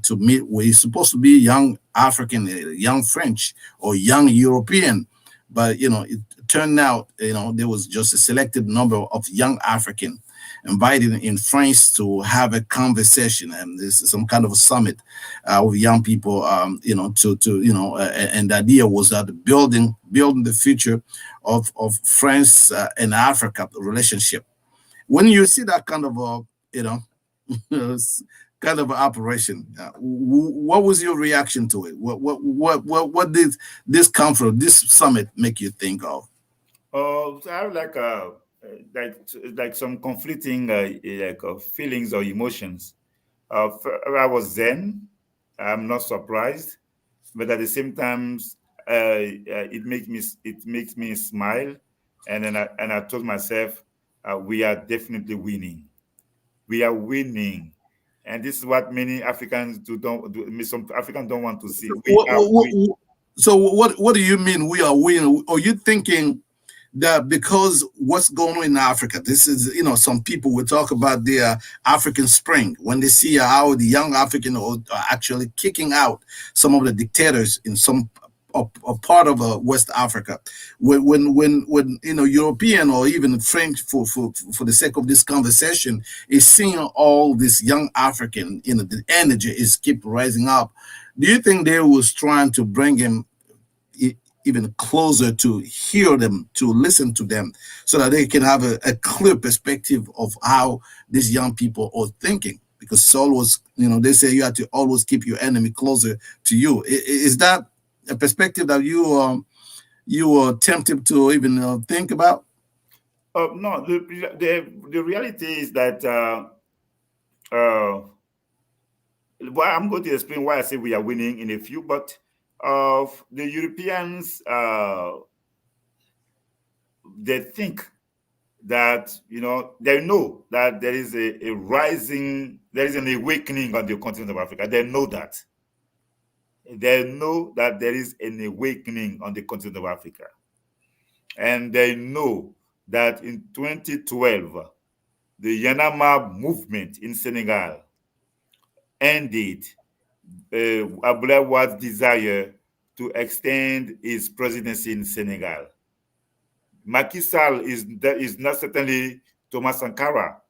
to meet. We're supposed to be young African, young French, or young European. But it turned out there was just a selected number of young African invited in France to have a conversation, and this is some kind of a summit with young people. And the idea was that building the future of France and Africa relationship. When you see that kind of kind of operation, what was your reaction to it? What did this conference, this summit, make you think of? So I have like some conflicting feelings or emotions. I was zen. I'm not surprised, but at the same time, it makes me smile, and then I told myself, we are definitely winning. We are winning. And this is what many Africans some Africans don't want to see. So what do you mean we are winning? Are you thinking that because what's going on in Africa, this is, some people will talk about their African Spring, when they see how the young African are actually kicking out some of the dictators in some a part of West Africa, when European or even French, for the sake of this conversation, is seeing all this young African, the energy is keep rising up. Do you think they was trying to bring him even closer to hear them, to listen to them, so that they can have a clear perspective of how these young people are thinking? Because it's always, they say you have to always keep your enemy closer to you. Is that a perspective that you are tempted to even think about? No, the reality is that I'm going to explain why I say we are winning in a few, but the Europeans, they think that, they know that there is an awakening on the continent of Africa. They know that. they know that there is an awakening on the continent of Africa. And they know that in 2012, the Yanama movement in Senegal ended Abdoulaye Wade's desire to extend his presidency in Senegal. Macky Sall is not certainly Thomas Sankara,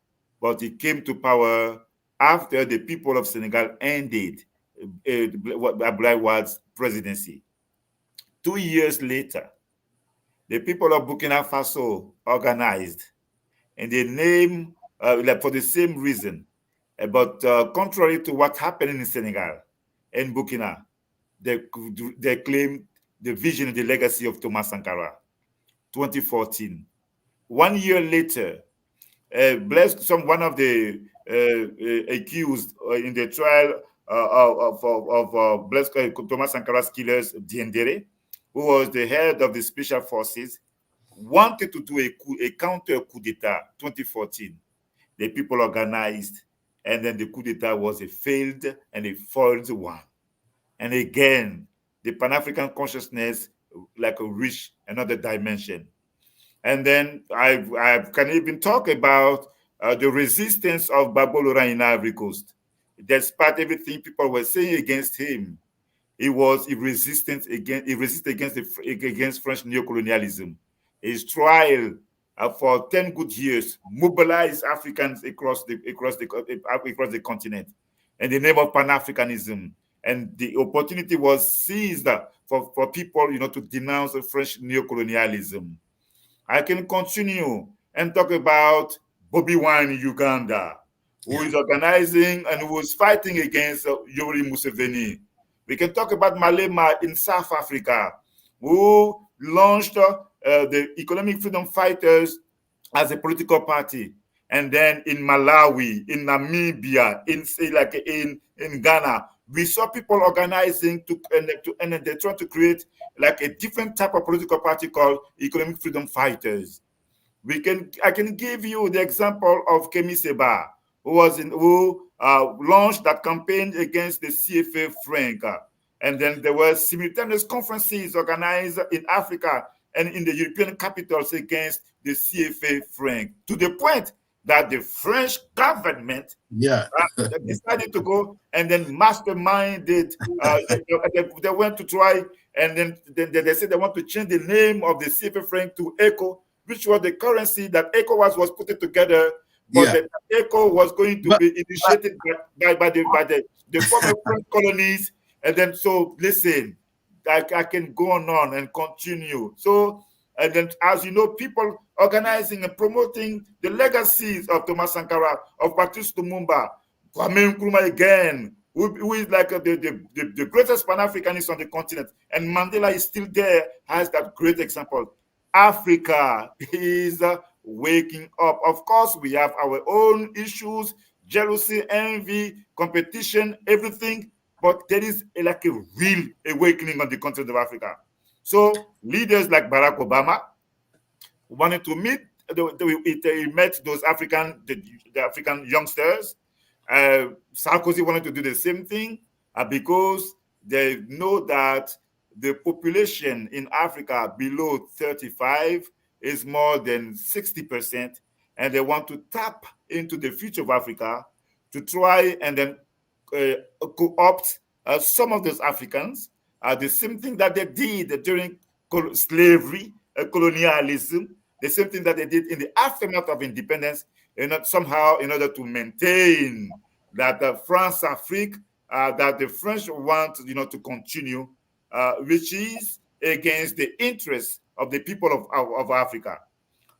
but he came to power after the people of Senegal ended Abdoulaye Wade's presidency. 2 years later, the people of Burkina Faso organized in the name, for the same reason, but contrary to what happened in Senegal and Burkina, they claimed the vision and the legacy of Thomas Sankara. 2014. 1 year later, one of the accused in the trial of Thomas Sankara's killers, Diendere, who was the head of the special forces, wanted to do a counter coup d'etat. 2014. The people organized, and then the coup d'etat was a failed and a foiled one. And again, the Pan-African consciousness reached another dimension. And then I can even talk about the resistance of Babo Laurent in Ivory Coast. Despite everything people were saying against him, he resisted against French neocolonialism. His trial for 10 good years mobilized Africans across the continent in the name of Pan-Africanism. And the opportunity was seized for people, to denounce French neocolonialism. I can continue and talk about Bobby Wine in Uganda, who is organizing and who is fighting against Yoweri Museveni. We can talk about Malema in South Africa, who launched the Economic Freedom Fighters as a political party. And then in Malawi, in Namibia, in Ghana, we saw people organizing and they're trying to create a different type of political party called Economic Freedom Fighters. I can give you the example of Kemi Seba, who launched that campaign against the CFA franc. And then there were simultaneous conferences organized in Africa and in the European capitals against the CFA franc, to the point that the French government decided to go and then masterminded. They went to try, and then they said they want to change the name of the CFA franc to ECO, which was the currency that ECOWAS was putting together, but the ECO was going to be initiated by the former French colonies. And then, so listen, I can go on and continue. So, and then, as you know, people organizing and promoting the legacies of Thomas Sankara, of Patrice Lumumba, Kwame Nkrumah again, who is the greatest Pan-Africanist on the continent. And Mandela is still there, has that great example. Africa is waking up. Of course, we have our own issues, jealousy, envy, competition, everything. But there is a real awakening on the continent of Africa. So leaders like Barack Obama wanted to meet. He met those the African youngsters. Sarkozy wanted to do the same thing because they know that the population in Africa below 35 is more than 60%, and they want to tap into the future of Africa to try and then co-opt some of those Africans, the same thing that they did during slavery, colonialism, the same thing that they did in the aftermath of independence, somehow in order to maintain that France-Afrique, that the French want, to continue, which is against the interests of the people of Africa.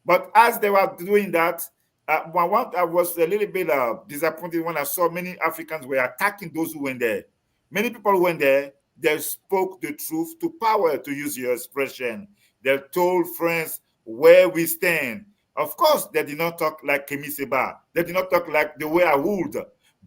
But as they were doing that, I was a little bit disappointed when I saw many Africans were attacking those who went there. Many people who went there, they spoke the truth to power, to use your expression. They told friends where we stand. Of course, they did not talk like Kemi Seba. They did not talk like the way I would,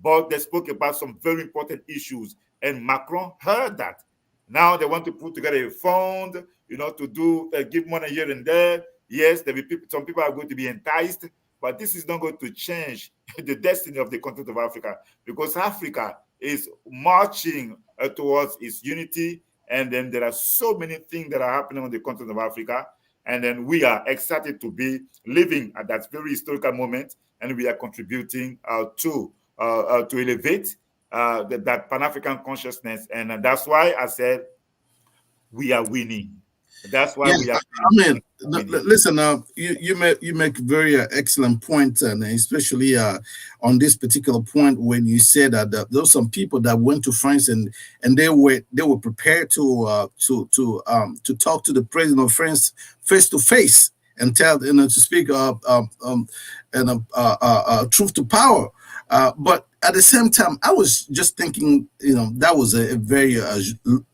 but they spoke about some very important issues. And Macron heard that. Now they want to put together a fund, to give money here and there. Yes, some people are going to be enticed, but this is not going to change the destiny of the continent of Africa, because Africa is marching towards its unity. And then there are so many things that are happening on the continent of Africa. And then we are excited to be living at that very historical moment, and we are contributing to elevate that Pan-African consciousness. And that's why I said we are winning. That's why we are. I mean, listen. You make very excellent point, and especially on this particular point when you said that there were some people that went to France and they were prepared to talk to the president of France face to face and tell to speak truth to power. But at the same time, I was just thinking, that was a very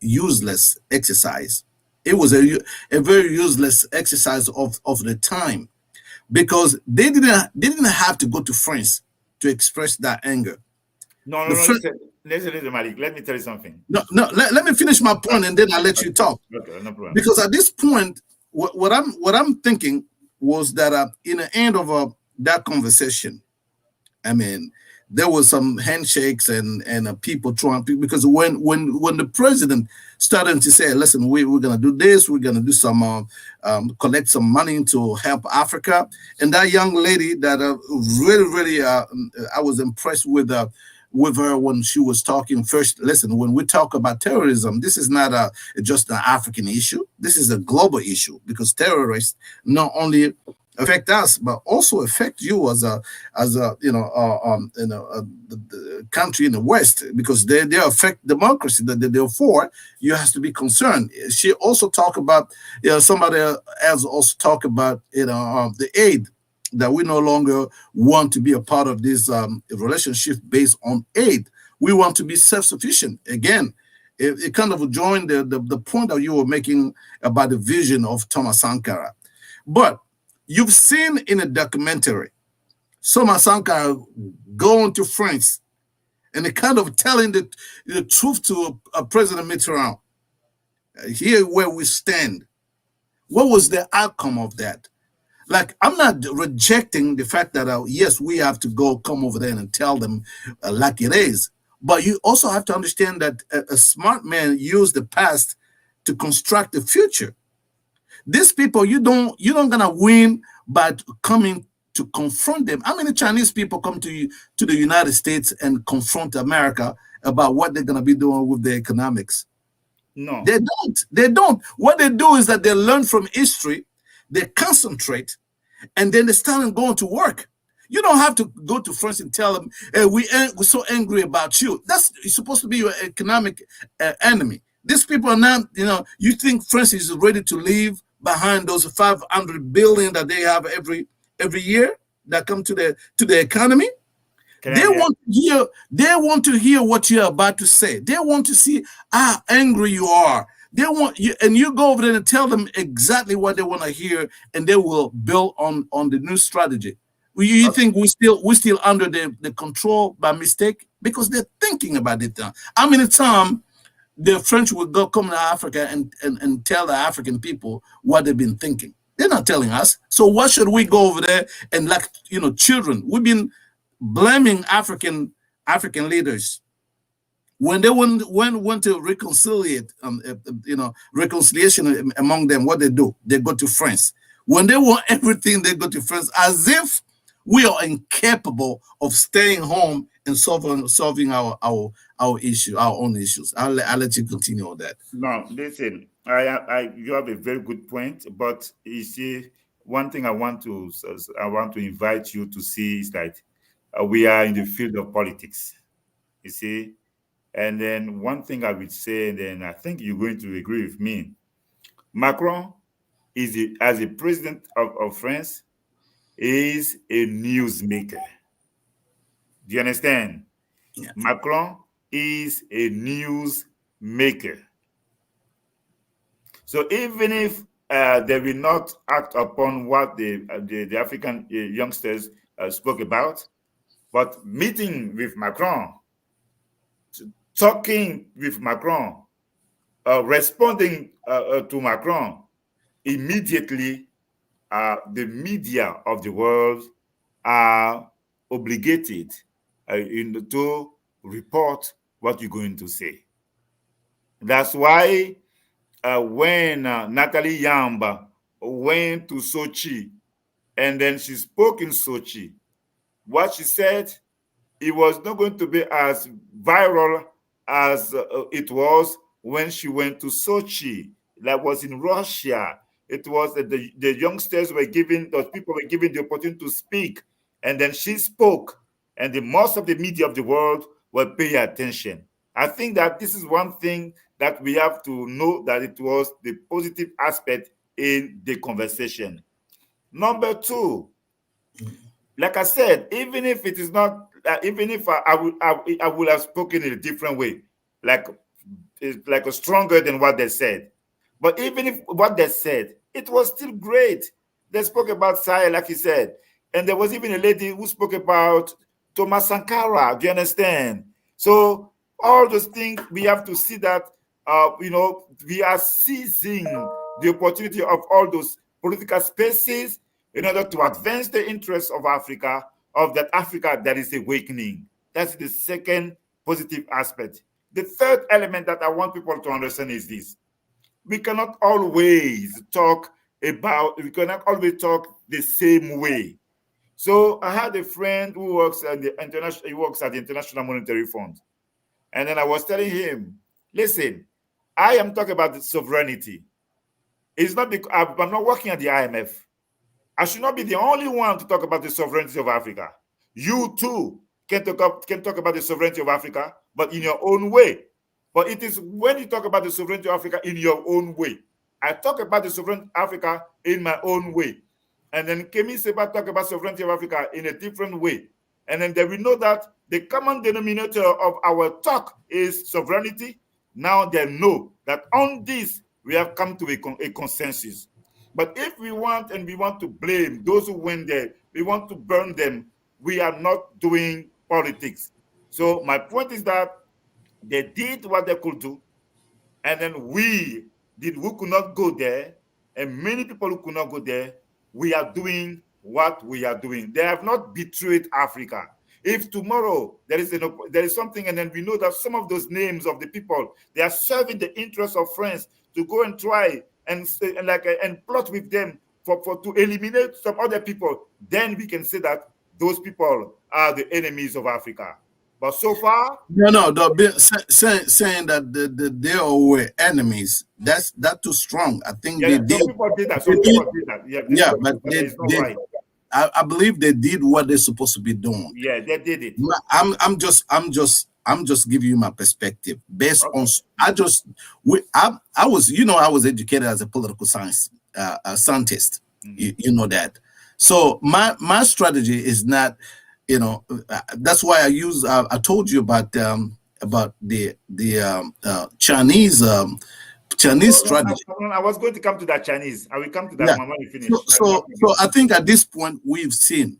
useless exercise. It was a very useless exercise of the time, because they didn't have to go to France to express that anger. No, listen, Malik. Let me tell you something. No. Let me finish my point, and then I'll let you talk. Okay, no problem. Because at this point, what I'm thinking was that in the end of that conversation, I mean, there was some handshakes and people trying, because when the president started to say, listen, we're going to do this, we're going to do some collect some money to help Africa, and that young lady that really I was impressed with her when she was talking first. Listen, when we talk about terrorism, this is not just an African issue. This is a global issue, because terrorists not only affect us, but also affect you as a the country in the West, because they affect democracy. Therefore, you have to be concerned. She also talked about, somebody else also talked about, the aid, that we no longer want to be a part of this relationship based on aid. We want to be self-sufficient. Again, it kind of joined the point that you were making about the vision of Thomas Sankara. But you've seen in a documentary Thomas Sankara going to France and they kind of telling the truth to President Mitterrand. Here where we stand. What was the outcome of that? Like, I'm not rejecting the fact that, yes, we have to come over there and tell them like it is. But you also have to understand that a smart man used the past to construct the future. These people, you're not gonna win by coming to confront them. How many Chinese people come to the United States and confront America about what they're gonna be doing with their economics? No, they don't. They don't. What they do is that they learn from history, they concentrate, and then they start going to work. You don't have to go to France and tell them, hey, we're so angry about you. That's supposed to be your economic enemy. These people are not, you think France is ready to leave behind those 500 billion that they have every year that come to the economy? They want to hear what you're about to say. They want to see how angry you are. They want you, and you go over there and tell them exactly what they want to hear, and they will build on the new strategy. You think we're still under the control by mistake? Because they're thinking about it now. How many times the French will come to Africa and tell the African people what they've been thinking? They're not telling us. So why should we go over there and, like, children? We've been blaming African leaders. When they want to reconciliate, reconciliation among them, what they do? They go to France. When they want everything, they go to France, as if we are incapable of staying home and solving our issue, our own issues. I'll let you continue on that. No, listen, you have a very good point, but you see, one thing I want to invite you to see is that we are in the field of politics. You see. And then one thing I would say, and then I think you're going to agree with me, Macron as a president of France, is a newsmaker. Do you understand? Yeah. Macron is a newsmaker. So even if they will not act upon what the African youngsters spoke about, but meeting with Macron, talking with Macron, responding to Macron, immediately the media of the world are obligated to report what you're going to say. That's why when Natalie Yamba went to Sochi and then she spoke in Sochi, what she said, it was not going to be as viral as it was when she went to Sochi. That was in Russia. It was the youngsters were given, those people were given the opportunity to speak. And then she spoke, and most of the media of the world will pay attention. I think that this is one thing that we have to know, that it was the positive aspect in the conversation. Number two, like I said, even if it is not, even if I would have spoken in a different way, like a stronger than what they said. But even if what they said, it was still great. They spoke about Sahel, like you said, and there was even a lady who spoke about Thomas Sankara. Do you understand? So all those things, we have to see that we are seizing the opportunity of all those political spaces in order to advance the interests of Africa, of that Africa that is awakening. That's the second positive aspect. The third element that I want people to understand is this. We cannot always talk the same way. So I had a friend who works at the International Monetary Fund. And then I was telling him, listen, I am talking about the sovereignty. It's not because I'm not working at the IMF. I should not be the only one to talk about the sovereignty of Africa. You too can talk about the sovereignty of Africa, but in your own way. But it is when you talk about the sovereignty of Africa in your own way. I talk about the sovereignty of Africa in my own way. And then Kemi Seba talk about sovereignty of Africa in a different way. And then we know that the common denominator of our talk is sovereignty. Now they know that on this, we have come to a consensus. But if we want to blame those who went there, we want to burn them, we are not doing politics. So my point is that they did what they could do, and then we could not go there, and many people who could not go there, we are doing what we are doing. They have not betrayed Africa. If tomorrow there is something, and then we know that some of those names of the people, they are serving the interests of France to go and try and plot with them to eliminate some other people, then we can say that those people are the enemies of Africa. But so far, saying that they were enemies, that's too strong. I think some people did that. But right. I believe they did what they're supposed to be doing. Yeah, they did it. I'm just giving you my perspective based on. I was educated as a political science scientist. Mm-hmm. You know that. So my strategy is not. That's why I told you about the Chinese strategy. I was going to come to that Chinese. I will come to that when we finish. So I think at this point we've seen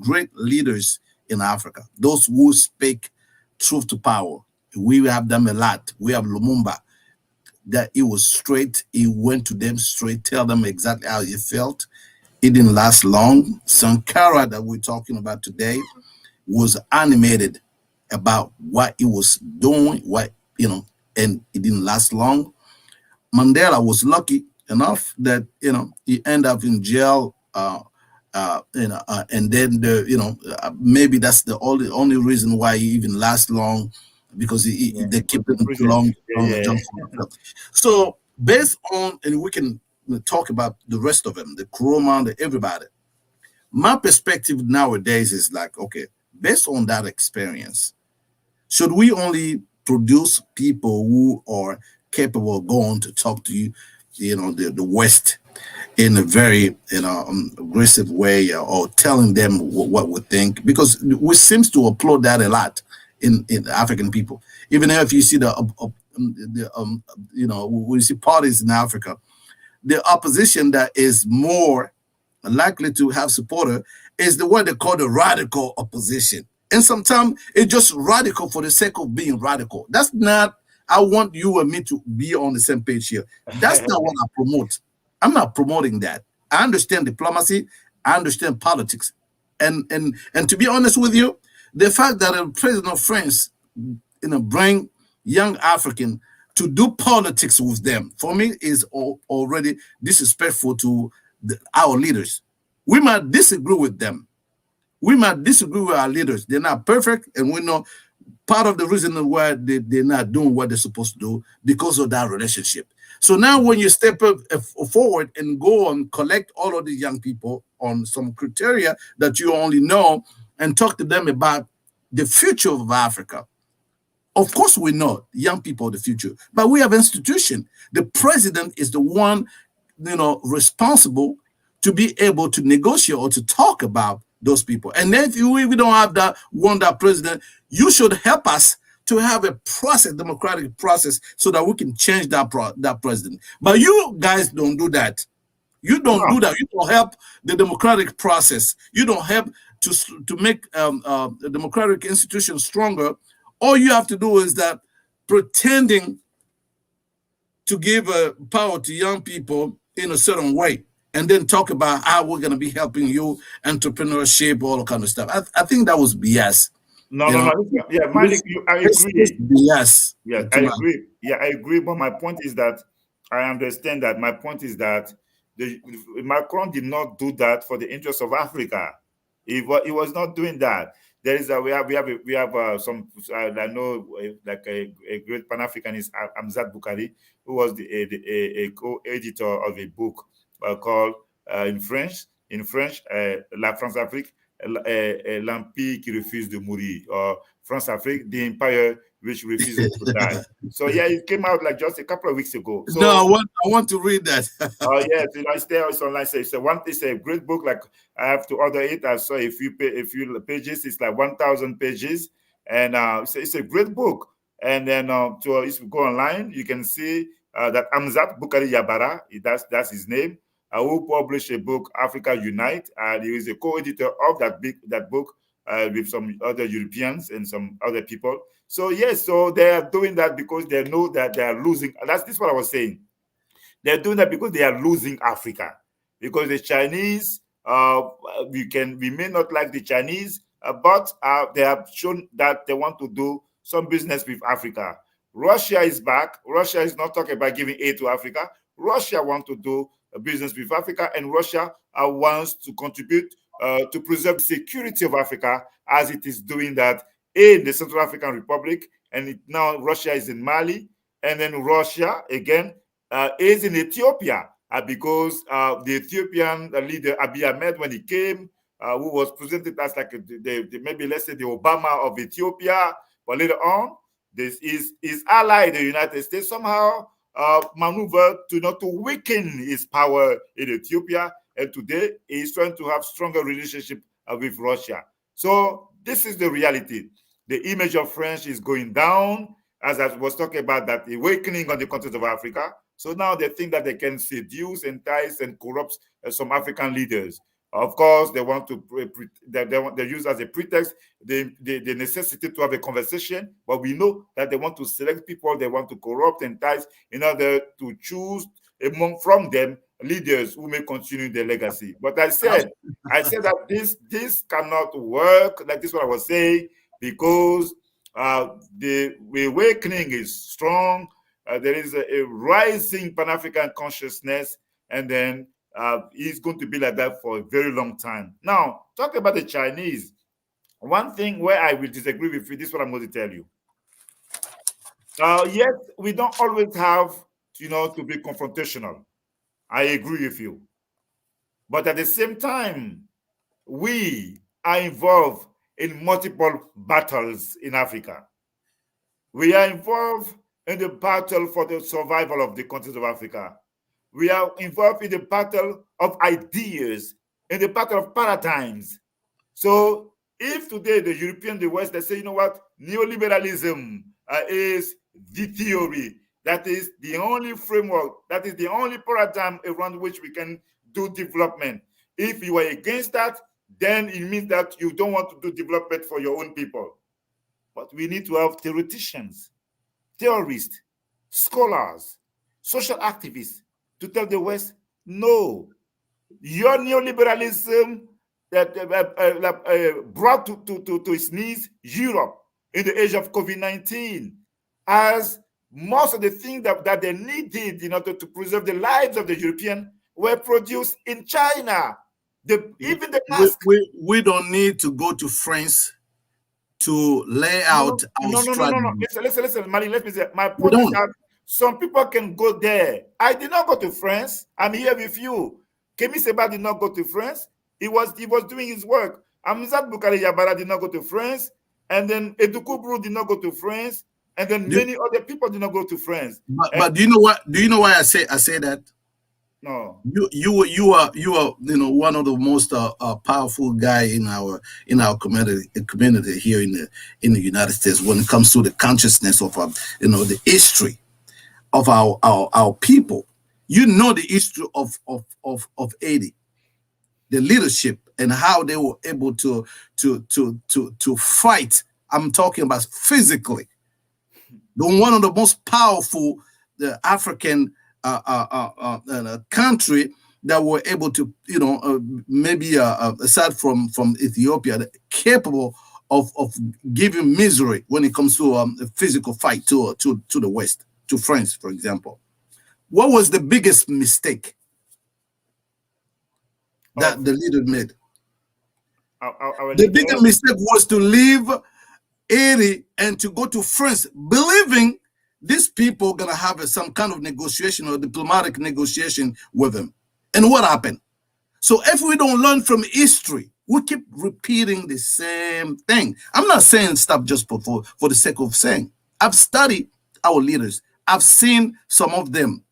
great leaders in Africa. Those who speak truth to power. We have them a lot. We have Lumumba. That he was straight. He went to them straight. Tell them exactly how he felt. It didn't last long. Sankara that we're talking about today was animated about what he was doing, and it didn't last long. Mandela was lucky enough that he ended up in jail, and then maybe that's the only reason why he even lasts long, because they keep him too long. So based on, and we can talk about the rest of them, the Kuroma, everybody. My perspective nowadays is like, okay, based on that experience, should we only produce people who are capable of going to talk to you, the West in a very, aggressive way, or telling them what we think? Because we seems to applaud that a lot in African people. Even if you see we see parties in Africa, the opposition that is more likely to have supporter is the one they call the radical opposition. And sometimes it's just radical for the sake of being radical. That's not, I want you and me to be on the same page here. That's not what I promote. I'm not promoting that. I understand diplomacy. I understand politics. And to be honest with you, the fact that the president of France, bring young African to do politics with them, for me, is already disrespectful to our leaders. We might disagree with them. We might disagree with our leaders. They're not perfect, and we know part of the reason why they're not doing what they're supposed to do because of that relationship. So now when you step forward and go and collect all of these young people on some criteria that you only know and talk to them about the future of Africa. Of course, we know young people are the future, but we have institution. The president is the one, responsible to be able to negotiate or to talk about those people. And then if we don't have that president, you should help us to have a process, democratic process, so that we can change that president. But you guys don't do that. You don't do that. You don't help the democratic process. You don't help to make the democratic institution stronger. All you have to do is that pretending to give power to young people in a certain way, and then talk about how we're going to be helping you, entrepreneurship, all that kind of stuff. I think that was BS. No. Yeah, Malik, I agree. BS. Yeah, I agree. Yeah, I agree. But my point is that I understand that. My point is that Macron did not do that for the interest of Africa. He was not doing that. There is we have some I know like a great Pan-Africanist, Amzat Boukari, who was a co-editor of a book called in French La France-Afrique, l'empire qui refuse de mourir, or France-Afrique, the empire which refuses to die. So yeah, it came out like just a couple of weeks ago. So, no, I want to read that. Oh yes, it's there. It's online. It's a great book. Like I have to order it. I saw a few pages. It's like 1,000 pages, and it's a great book. And then so if you go online, you can see that Amzat Boukari Yabara, that's his name, who published a book, Africa Unite, and he is a co-editor of that book with some other Europeans and some other people. So yes, so they are doing that because they know that they are losing. This is what I was saying. They're doing that because they are losing Africa. Because the Chinese, we may not like the Chinese, but they have shown that they want to do some business with Africa. Russia is back. Russia is not talking about giving aid to Africa. Russia wants to do a business with Africa, and Russia wants to contribute to preserve the security of Africa, as it is doing that in the Central African Republic, and now Russia is in Mali, and then Russia again is in Ethiopia because the Ethiopian leader Abiy Ahmed, when he came, who was presented as like maybe let's say the Obama of Ethiopia, but later on, this is his ally, the United States, somehow maneuvered to weaken his power in Ethiopia, and today he's trying to have stronger relationship with Russia. So this is the reality. The image of French is going down, as I was talking about that awakening on the continent of Africa. So now they think that they can seduce, entice, and corrupt some African leaders. Of course, they want to they use as a pretext the necessity to have a conversation, but we know that they want to select people they want to corrupt, entice, in order to choose from them leaders who may continue their legacy. But I said that this cannot work. Like this, what I was saying, because the awakening is strong. There is a rising Pan-African consciousness, and then it's going to be like that for a very long time. Now, talk about the Chinese. One thing where I will disagree with you, this is what I'm going to tell you. Yes, we don't always have, to be confrontational. I agree with you. But at the same time, we are involved in multiple battles in Africa. We are involved in the battle for the survival of the continent of Africa. We are involved in the battle of ideas, in the battle of paradigms. So if today the European, the West, they say, you know what, neoliberalism is the theory, that is the only framework, that is the only paradigm around which we can do development. If you are against that, then it means that you don't want to do development for your own people. But we need to have theoreticians, theorists, scholars, social activists to tell the West, no, your neoliberalism that brought to its knees Europe, in the age of COVID-19, as most of the things that they needed in order to preserve the lives of the European were produced in China. Even the mask. We don't need to go to France to lay out our strategy. No. Listen, Mali, let me say, my point is that some people can go there. I did not go to France. I'm here with you. Kemi Seba did not go to France. He was doing his work. Amzat Bukari Yabara did not go to France. And then Edukubru did not go to France. And then many other people did not go to France. But do you know what? Do you know why I say that? No. You are one of the most powerful guy in our community here in the United States when it comes to the consciousness of the history of our people. You know the history of Haiti, the leadership and how they were able to fight. I'm talking about physically. One of the most powerful African country that were able to, maybe aside from Ethiopia, capable of giving misery when it comes to a physical fight to the West, to France, for example. What was the biggest mistake that the leader made? The biggest mistake was to leave Haiti and to go to France, believing these people are going to have some kind of negotiation or diplomatic negotiation with them. And what happened? So if we don't learn from history, we keep repeating the same thing. I'm not saying stuff just for the sake of saying. I've studied our leaders. I've seen some of them,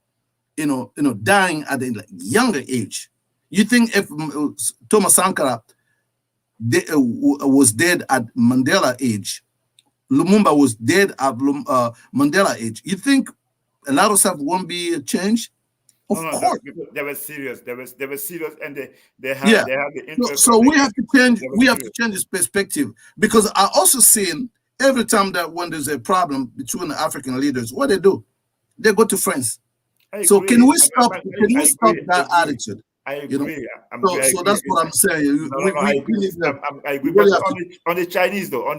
dying at a younger age. You think if Thomas Sankara was dead at Mandela age, Lumumba was dead at Mandela age, you think a lot of stuff won't be changed? Of course. They were serious. They were serious, and they had the interest. So we have to change. We have to change this perspective, because I also seen every time that when there's a problem between the African leaders, what they do, they go to France. So can we stop? Can we stop that attitude? I agree. So that's what I'm saying. I agree. But on the Chinese, though, I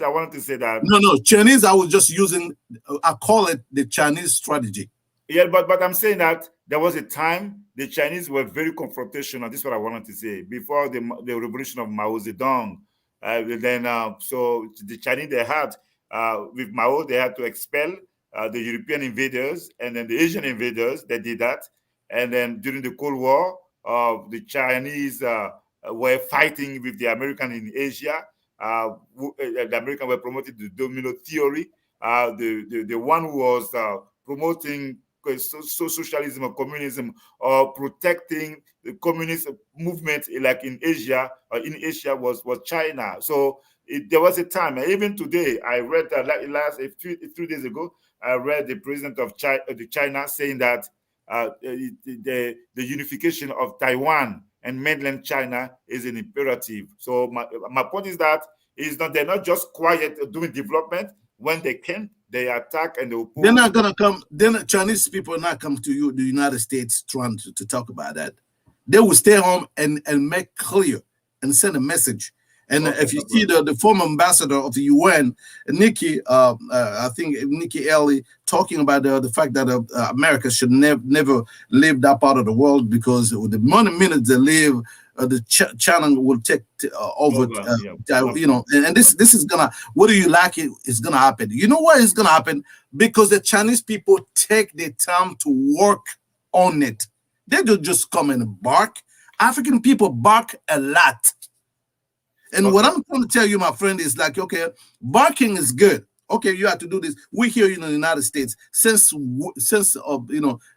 wanted to say that. No, Chinese, I was just using, I call it the Chinese strategy. Yeah, but I'm saying that there was a time the Chinese were very confrontational. This is what I wanted to say. Before the revolution of Mao Zedong, so the Chinese, they had, with Mao, they had to expel the European invaders, and then the Asian invaders, they did that. And then during the Cold War, the Chinese were fighting with the American in Asia. The Americans were promoting the domino theory. The one who was promoting socialism or communism or protecting the communist movement, like in Asia was China. So there was a time, and even today, I read three days ago, I read the president of China saying that the unification of Taiwan and mainland China is an imperative. So my point is that they're not just quiet doing development. When they can, they attack and they oppose. They're not gonna come. Then the Chinese people are not come to the United States trying to talk about that. They will stay home and make clear and send a message. And if you see the former ambassador of the UN, Nikki, I think Nikki Haley, talking about the fact that America should never leave that part of the world, because the minute they leave, China will take over. And this is gonna, whether you like it, it's gonna happen. You know why it's gonna happen? Because the Chinese people take the time to work on it. They don't just come and bark. African people bark a lot. And what I'm trying to tell you, my friend, is like, okay, barking is good. Okay, you have to do this. We here in the United States since the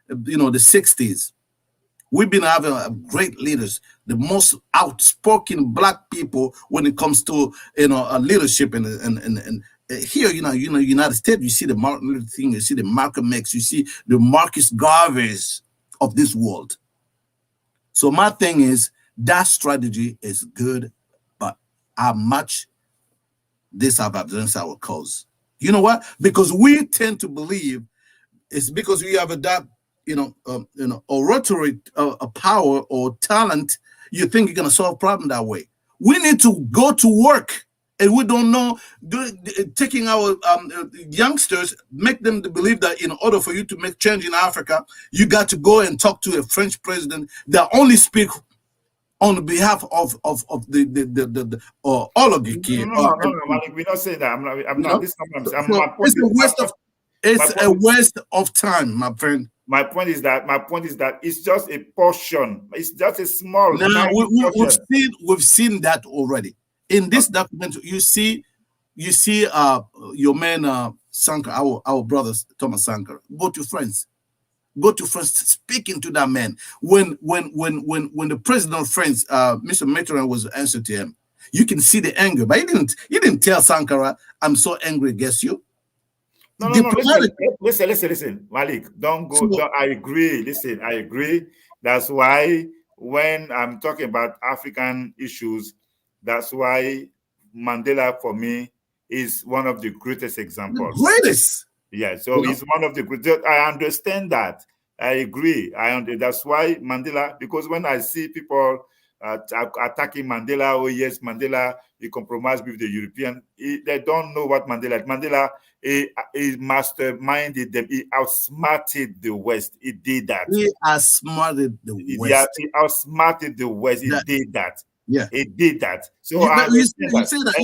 60s. We've been having great leaders, the most outspoken Black people when it comes to leadership and here, United States. You see the Martin Luther King, you see the Malcolm X, you see the Marcus Garveys of this world. So my thing is that strategy is good. How much this have advanced our cause? You know what? Because we tend to believe it's because we have that, oratory power or talent. You think you're gonna solve problem that way. We need to go to work And we don't know, taking our youngsters, make them to believe that in order for you to make change in Africa, you got to go and talk to a French president that only speak on behalf of the oligarchy. No, Malik, we're not saying that. I'm not. This is my point. It's a waste of time, my friend. My point is that it's just a portion. It's just a small. Now we've seen that already. In this document, you see your man Sankara, our brother Thomas Sankara. Go to France, speaking to that man. When the president of France, Mr. Macron, was answered to him, you can see the anger, but he didn't tell Sankara, "I'm so angry against you." No. Listen, Malik. Don't go. I agree. Listen, I agree. That's why when I'm talking about African issues, that's why Mandela, for me, is one of the greatest examples. The greatest. Yeah, so he's one of the greatest. I understand that. I agree. That's why Mandela, because when I see people attacking Mandela, oh yes, Mandela, he compromised with the European, they don't know what Mandela. Mandela, he masterminded them. He outsmarted the West. He did that. He outsmarted the West. He outsmarted the West. He did that. Yeah, it did that. So you say that.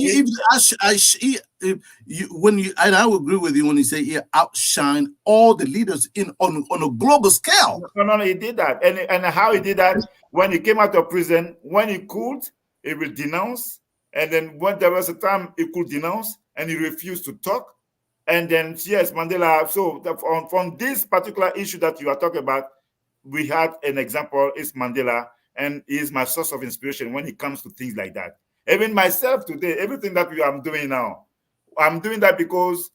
And I would agree with you when you say he outshined all the leaders on a global scale. No, he did that. And how he did that, when he came out of prison, when he could, he will denounce. And then when there was a time he could denounce and he refused to talk. And then, yes, Mandela, so from this particular issue that you are talking about, we had an example, is Mandela. And he is my source of inspiration when it comes to things like that. Even myself today, everything that I'm doing now, I'm doing that because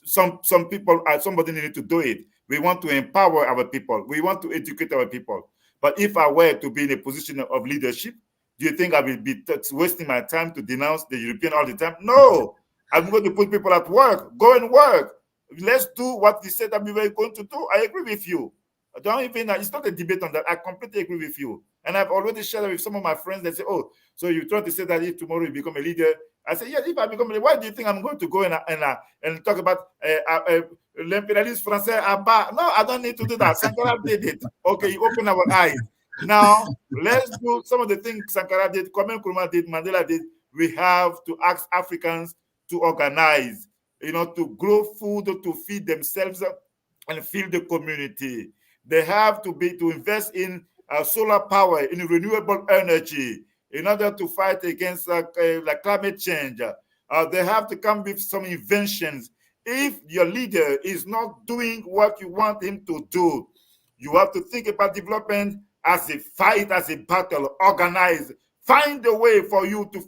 some people, somebody needed to do it. We want to empower our people. We want to educate our people. But if I were to be in a position of leadership, do you think I will be wasting my time to denounce the European all the time? No, I'm going to put people at work. Go and work. Let's do what we said that we were going to do. I agree with you. It's not a debate on that. I completely agree with you. And I've already shared with some of my friends that say, oh, so you try to say that if tomorrow you become a leader. I say, yes, if I become a leader, why do you think I'm going to go and talk about l'impérialisme français? No, I don't need to do that. Sankara did it. Okay, you open our eyes. Now, let's do some of the things Sankara did, Kwame Nkrumah did, Mandela did. We have to ask Africans to organize, to grow food, to feed themselves and feed the community. They have to invest in solar power, in renewable energy, in order to fight against climate change. They have to come with some inventions. If your leader is not doing what you want him to do, you have to think about development as a fight, as a battle, organize. Find a way for you to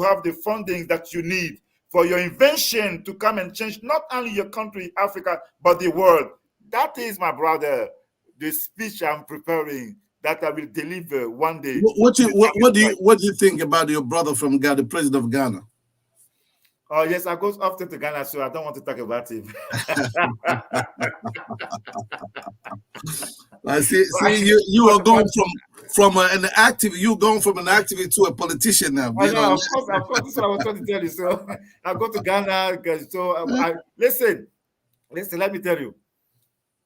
have the funding that you need for your invention to come and change not only your country, Africa, but the world. That is, my brother, the speech I'm preparing that I will deliver one day. What do you think about your brother from Ghana, the president of Ghana? Oh yes, I go often to Ghana, so I don't want to talk about him. I see. You are going from an active. You going from an activist to a politician now. Oh, no, of course, this is what I was trying to tell you. So I go to Ghana. So listen. Let me tell you.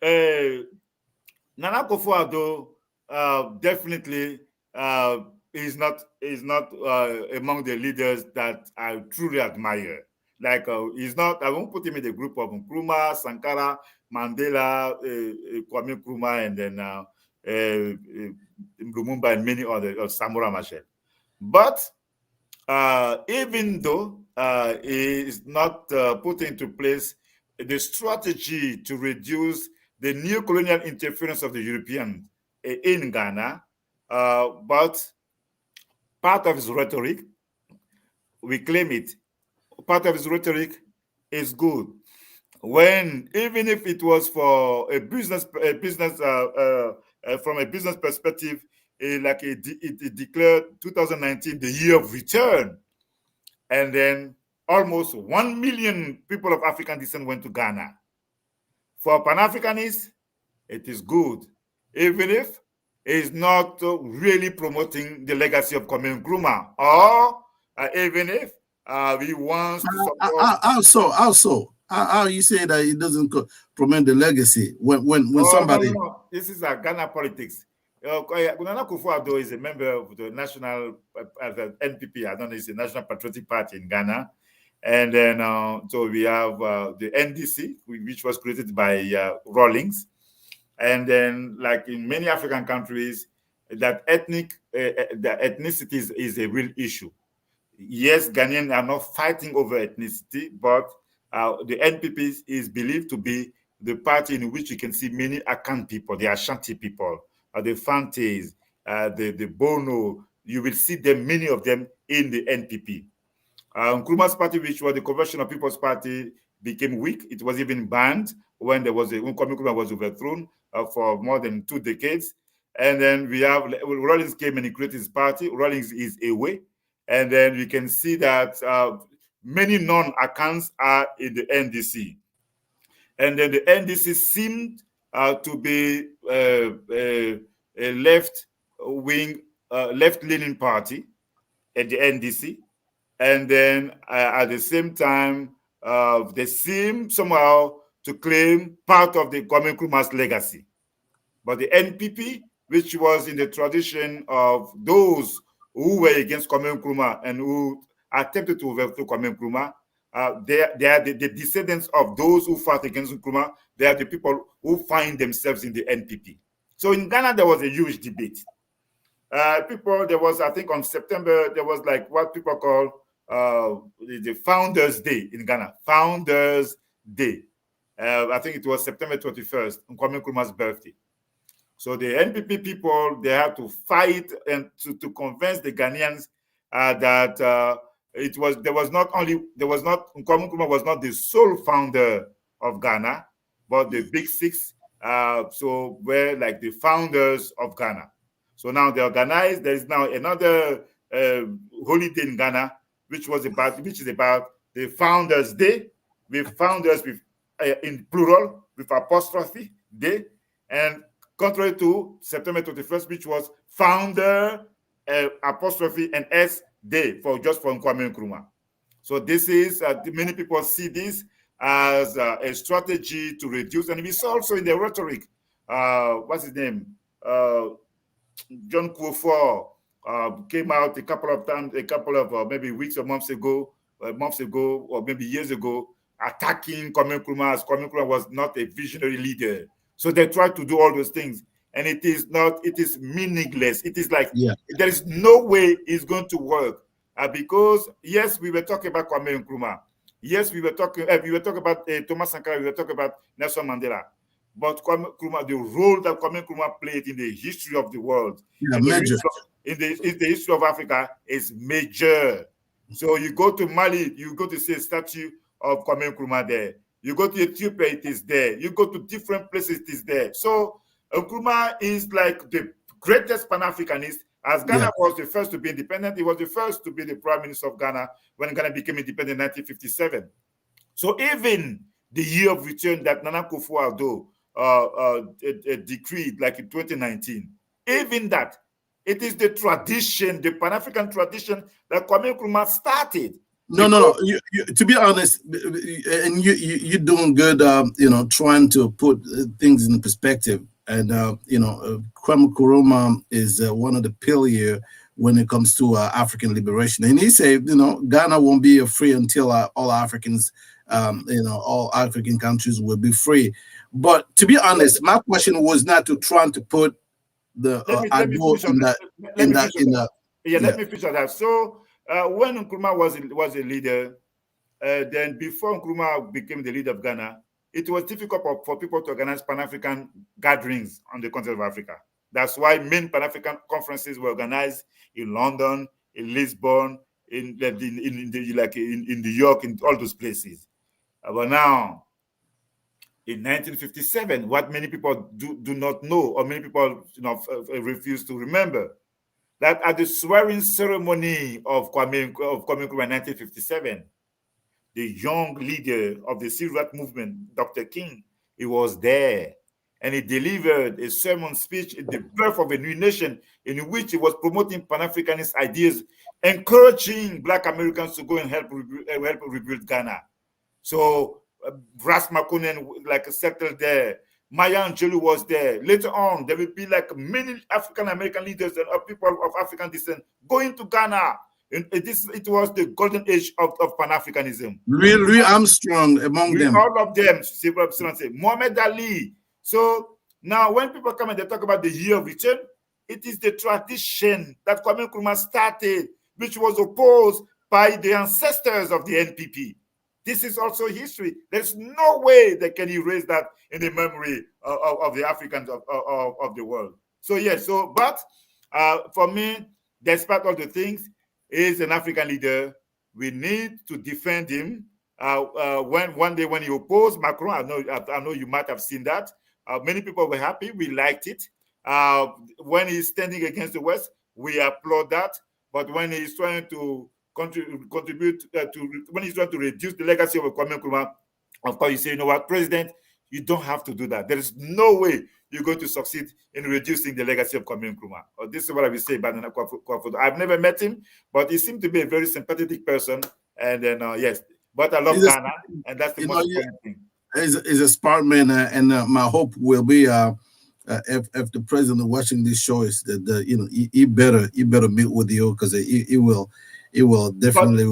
Nana Akufo-Addo definitely is not among the leaders that I truly admire. Like he's not. I won't put him in the group of Nkrumah, Sankara, Mandela, Kwame Nkrumah, and then Lumumba and many others, Samora Machel. But even though he is not putting into place the strategy to reduce the neo-colonial interference of the Europeans in Ghana, but part of his rhetoric, we claim it, part of his rhetoric is good. When, even if it was for a business from a business perspective, it declared 2019 the year of return, and then almost 1 million people of African descent went to Ghana. For Pan-Africanists, it is good, even if it's not really promoting the legacy of Kwame Nkrumah, or even if He wants to support. How you say that he doesn't promote the legacy when somebody? No. This is Ghana politics. Nana Akufo-Addo is a member of the national the NPP. I don't know, it's a National Patriotic Party in Ghana. And then, so we have the NDC, which was created by Rawlings. And then, like in many African countries, that ethnicity is a real issue. Yes, Ghanaians are not fighting over ethnicity, but the NPP is believed to be the party in which you can see many Akan people, the Ashanti people, the Fantes, the Bono. You will see them, many of them, in the NPP. Nkrumah's party, which was the Convention of People's Party, became weak. It was even banned when Nkrumah was overthrown for more than 2 decades. And then we have Rawlings came and he created his party. Rawlings is away. And then we can see that many non-Akans are in the NDC. And then the NDC seemed to be a left-leaning party at the NDC. And then at the same time, they seem somehow to claim part of the Kwame Nkrumah's legacy. But the NPP, which was in the tradition of those who were against Kwame Nkrumah and who attempted to overthrow Kwame Nkrumah, they are the descendants of those who fought against Nkrumah. They are the people who find themselves in the NPP. So in Ghana, there was a huge debate. There was, I think on September, there was like what people call the Founders Day in Ghana. Founders Day. I think it was September 21st, Kwame Nkrumah's birthday. So the NPP people, they had to fight and to convince the Ghanaians that Kwame Nkrumah was not the sole founder of Ghana, but the Big Six. So we're like the founders of Ghana. So now they organized. There is now another holiday in Ghana, which is about the Founders Day, with founders with in plural with apostrophe day, and contrary to September 21st, which was founder apostrophe and S day for Kwame Nkrumah. So this is many people see this as a strategy to reduce, and we saw also in the rhetoric. What's his name? John Kufuor came out a couple of maybe weeks or months ago, or maybe years ago, attacking Kwame Nkrumah as Kwame Nkrumah was not a visionary leader. So they tried to do all those things, and it is meaningless. It is like there is no way it's going to work because yes, we were talking about Kwame Nkrumah. Yes, we were talking about Thomas Sankara. We were talking about Nelson Mandela. But Kwame Nkrumah, the role that Kwame Nkrumah played in the history of the world, in the history of Africa, is major. So you go to Mali, you go to see a statue of Kwame Nkrumah there. You go to Ethiopia, it is there. You go to different places, it is there. So Nkrumah is like the greatest Pan-Africanist. As Ghana was the first to be independent, he was the first to be the Prime Minister of Ghana when Ghana became independent in 1957. So even the year of return that Nana Akufo-Addo decreed, like in 2019, even that, it is the tradition, the Pan-African tradition that Kwame Nkrumah started. No. To be honest, and you're doing good. Trying to put things in perspective. And Kwame Nkrumah is one of the pillars when it comes to African liberation. And he said, Ghana won't be free until all Africans, all African countries will be free. But to be honest, my question was not to try to put the let me finish on that. So when Nkrumah was a leader, then before Nkrumah became the leader of Ghana, it was difficult for people to organize Pan-African gatherings on the continent of Africa. That's why main Pan-African conferences were organized in London, in Lisbon, in New York, in all those places. But now, in 1957, what many people do not know, or many people refuse to remember, that at the swearing ceremony of Kwame Nkrumah in 1957, the young leader of the civil rights movement, Dr. King, he was there. and he delivered a sermon speech in the birth of a new nation, in which he was promoting Pan-Africanist ideas, encouraging Black Americans to go and help rebuild Ghana. So Ras Makonnen settled there. Maya Angelou was there. Later on, there will be like many African American leaders and people of African descent going to Ghana. It was the golden age of Pan-Africanism. Louis Armstrong among them. All of them. Muhammad Ali. So now when people come and they talk about the year of return, it is the tradition that Kwame Nkrumah started, which was opposed by the ancestors of the NPP. This is also history. There's no way they can erase that in the memory of the Africans of the world. So yes, but for me, despite all the things, is an African leader. We need to defend him. One day when he opposed Macron, I know you might have seen that. Many people were happy. We liked it. When he's standing against the West, we applaud that. But when he's trying to contribute when he's trying to reduce the legacy of Kwame Nkrumah, of course, you say, you know what, President, you don't have to do that. There is no way you're going to succeed in reducing the legacy of Kwame Nkrumah. This is what I will say about Nana Akufo-Addo. I've never met him, but he seemed to be a very sympathetic person. And then, yes, but I love Ghana, and that's the most important thing. He's a smart man, and my hope will be if the president watching this show is that he better meet with you, because he will definitely.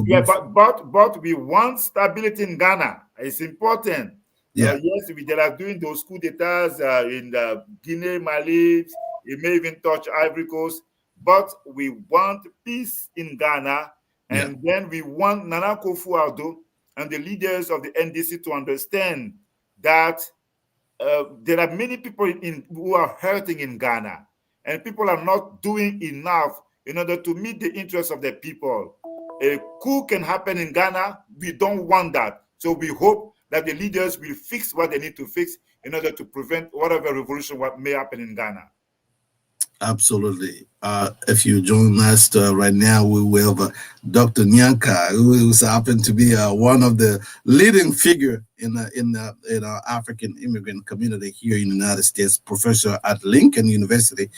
But we want stability in Ghana. It's important. Yeah. Yes, they are doing those coup d'etats in Guinea, Mali. It may even touch Ivory Coast. But we want peace in Ghana, and then we want Nana Akufo-Addo and the leaders of the NDC to understand that there are many people who are hurting in Ghana, and people are not doing enough in order to meet the interests of the people. A coup can happen in Ghana. We don't want that. So we hope that the leaders will fix what they need to fix in order to prevent whatever revolution may happen in Ghana. Absolutely. If you join us right now, we will have Dr. Gnaka, who happens to be one of the leading figure in our African immigrant community here in the United States, professor at Lincoln University.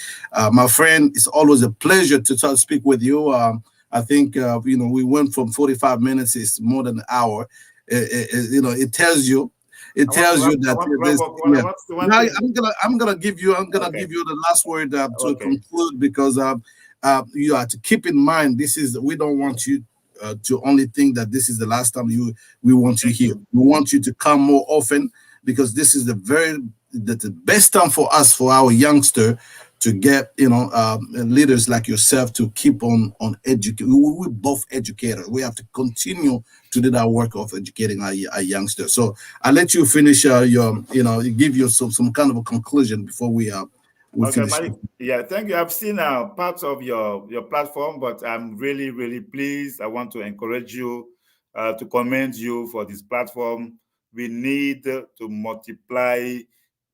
My friend, it's always a pleasure to speak with you. I think we went from 45 minutes; it's more than an hour. It tells you. It tells you that I'm gonna give you the last word to conclude, because you have to keep in mind, we don't want you to only think that this is the last time we want you here. We want you to come more often, because this is the best time for us, for our youngster, to get leaders like yourself to keep on educating. We're both educators. We have to continue to do that work of educating our youngsters. So I'll let you finish give you some kind of a conclusion before we finish. Thank you. I've seen parts of your platform, but I'm really, really pleased. I want to encourage you, to commend you for this platform. We need to multiply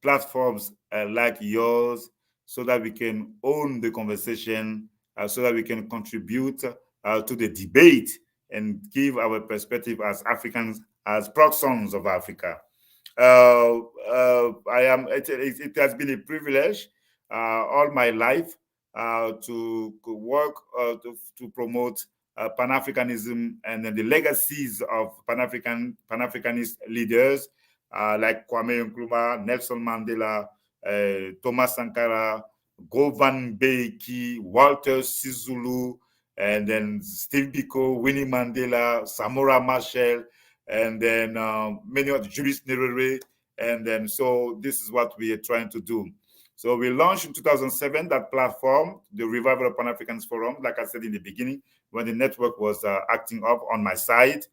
platforms like yours, so that we can own the conversation, so that we can contribute to the debate and give our perspective as Africans, as proud sons of Africa. It has been a privilege all my life to work to promote Pan-Africanism and then the legacies of Pan-Africanist leaders like Kwame Nkrumah, Nelson Mandela, Thomas Sankara, Govan Mbeki, Walter Sisulu, and then Steve Biko, Winnie Mandela, Samora Machel, and then many of the Julius Nyerere. And then so this is what we are trying to do. So we launched in 2007 that platform, the Revival of Pan-Africans Forum, like I said in the beginning, when the network was acting up on my side.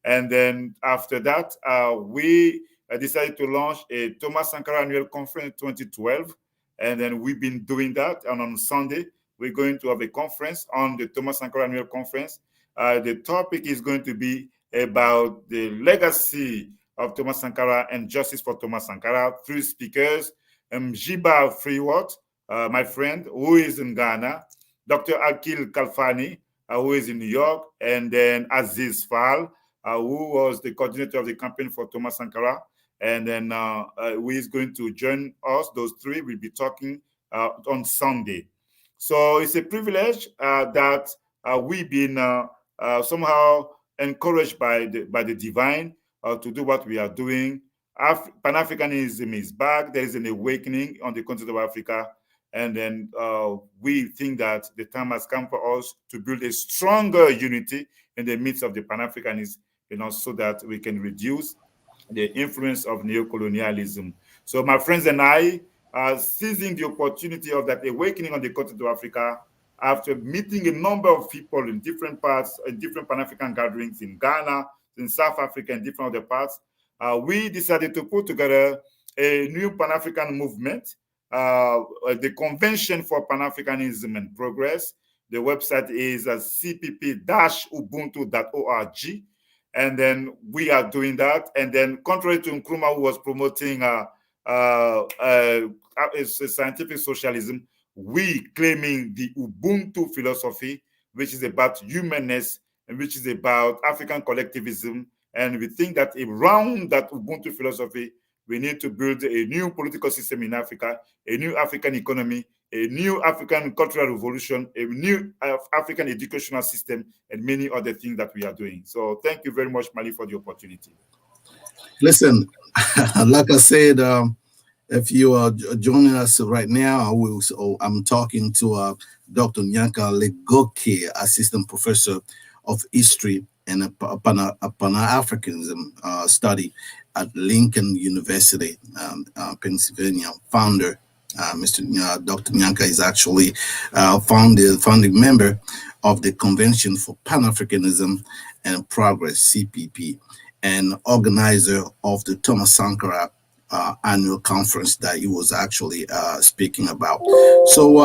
And then after that, we decided to launch a Thamas Sankara annual conference in 2012. And then we've been doing that. And on Sunday, we're going to have a conference on the Thamas Sankara annual conference. The topic is going to be about the legacy of Thomas Sankara and justice for Thomas Sankara. 3 speakers, Mjiba Freewatt, my friend, who is in Ghana, Dr. Akil Kalfani, who is in New York, and then Aziz Fall, who was the coordinator of the campaign for Thomas Sankara. And then who is going to join us. Those three will be talking on Sunday. So it's a privilege that we've been somehow encouraged by the divine to do what we are doing. Pan-Africanism is back. There is an awakening on the continent of Africa. And then we think that the time has come for us to build a stronger unity in the midst of the Pan-Africanists, so that we can reduce the influence of neocolonialism. So my friends and I are seizing the opportunity of that awakening on the continent of Africa after meeting a number of people in different parts, in different Pan-African gatherings in Ghana, in South Africa, and different other parts. We decided to put together a new Pan-African movement, the Convention for Pan-Africanism and Progress. The website is cpp-ubuntu.org. And then we are doing that. And then contrary to Nkrumah, who was promoting scientific socialism, we claiming the Ubuntu philosophy, which is about humanness and which is about African collectivism. And we think that around that Ubuntu philosophy, we need to build a new political system in Africa, a new African economy, a new African cultural revolution, a new African educational system, and many other things that we are doing. So thank you very much, Mali, for the opportunity. Listen, like I said, if you are joining us right now, I'm talking to Dr. Gnaka Legoke, Assistant Professor of History and Pan-Africanism study at Lincoln University, Pennsylvania. Founder, Dr. Gnaka is actually founding member of the Convention for Pan-Africanism and Progress, CPP, and organizer of the Thomas Sankara annual conference that he was actually speaking about. So,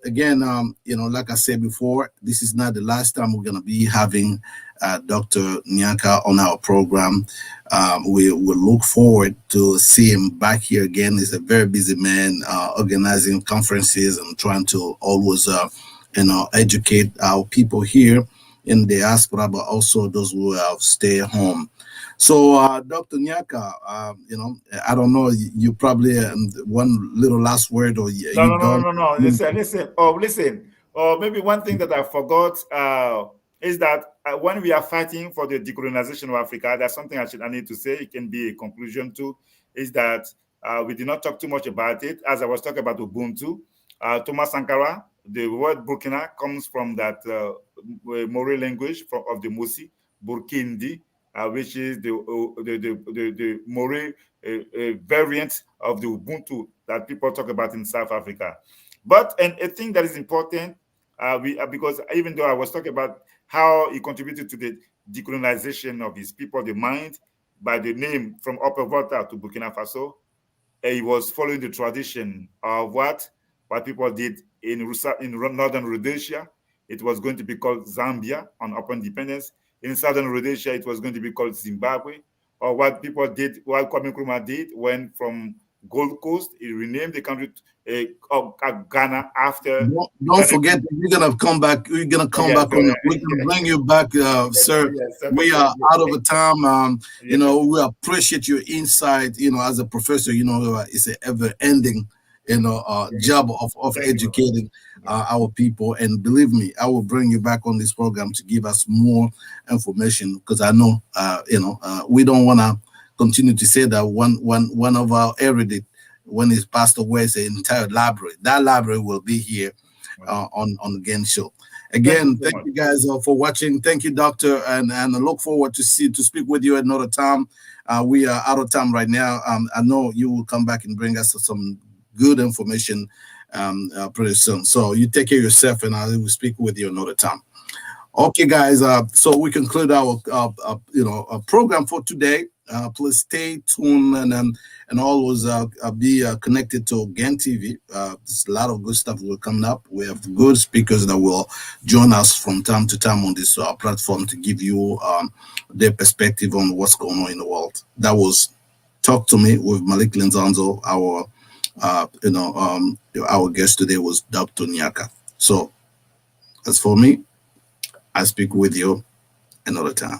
again, like I said before, this is not the last time we're going to be having Dr. Gnaka on our program. We will look forward to see him back here again. He's a very busy man, organizing conferences and trying to always, educate our people here in the diaspora, but also those who have stayed home. So, Dr. Gnaka, I don't know, you probably one little last word, or No. Listen. Maybe one thing that I forgot is that when we are fighting for the decolonization of Africa, that's something I need to say. It can be a conclusion too. Is that we did not talk too much about it. As I was talking about Ubuntu, Thomas Sankara, the word Burkina comes from that Maori language of the Musi, Burkindi. Which is the Maori variant of the Ubuntu that people talk about in South Africa. But a thing that is important, because even though I was talking about how he contributed to the decolonization of his people, the mind, by the name from Upper Volta to Burkina Faso, he was following the tradition of what people did in northern Rhodesia. It was going to be called Zambia on upon independence. In southern Rhodesia, it was going to be called Zimbabwe, or what people did, what Kwame Nkrumah did, when from Gold Coast, he renamed the country Ghana after. Don't forget, we're gonna come back. We're gonna come back on. We're gonna bring you back, sir. We are out of time. We appreciate your insight. As a professor, it's an ever-ending, job of educating our people. And believe me, I will bring you back on this program to give us more information, because I know, we don't want to continue to say that one of our erudite, when he's passed away, is an entire library. That library will be here on the Gain Show. Again, thank you guys for watching. Thank you, Doctor, and I look forward to speak with you another time. We are out of time right now. I know you will come back and bring us some good information pretty soon. So you take care of yourself, and I will speak with you another time. Okay, guys. So we conclude our program for today. Please stay tuned and always be connected to GAN TV. There's a lot of good stuff will come up. We have good speakers that will join us from time to time on this platform to give you their perspective on what's going on in the world. That was Talk to Me with Malik Lenzanzo. Our guest today was Dr. Gnaka. So as for me, I speak with you another time.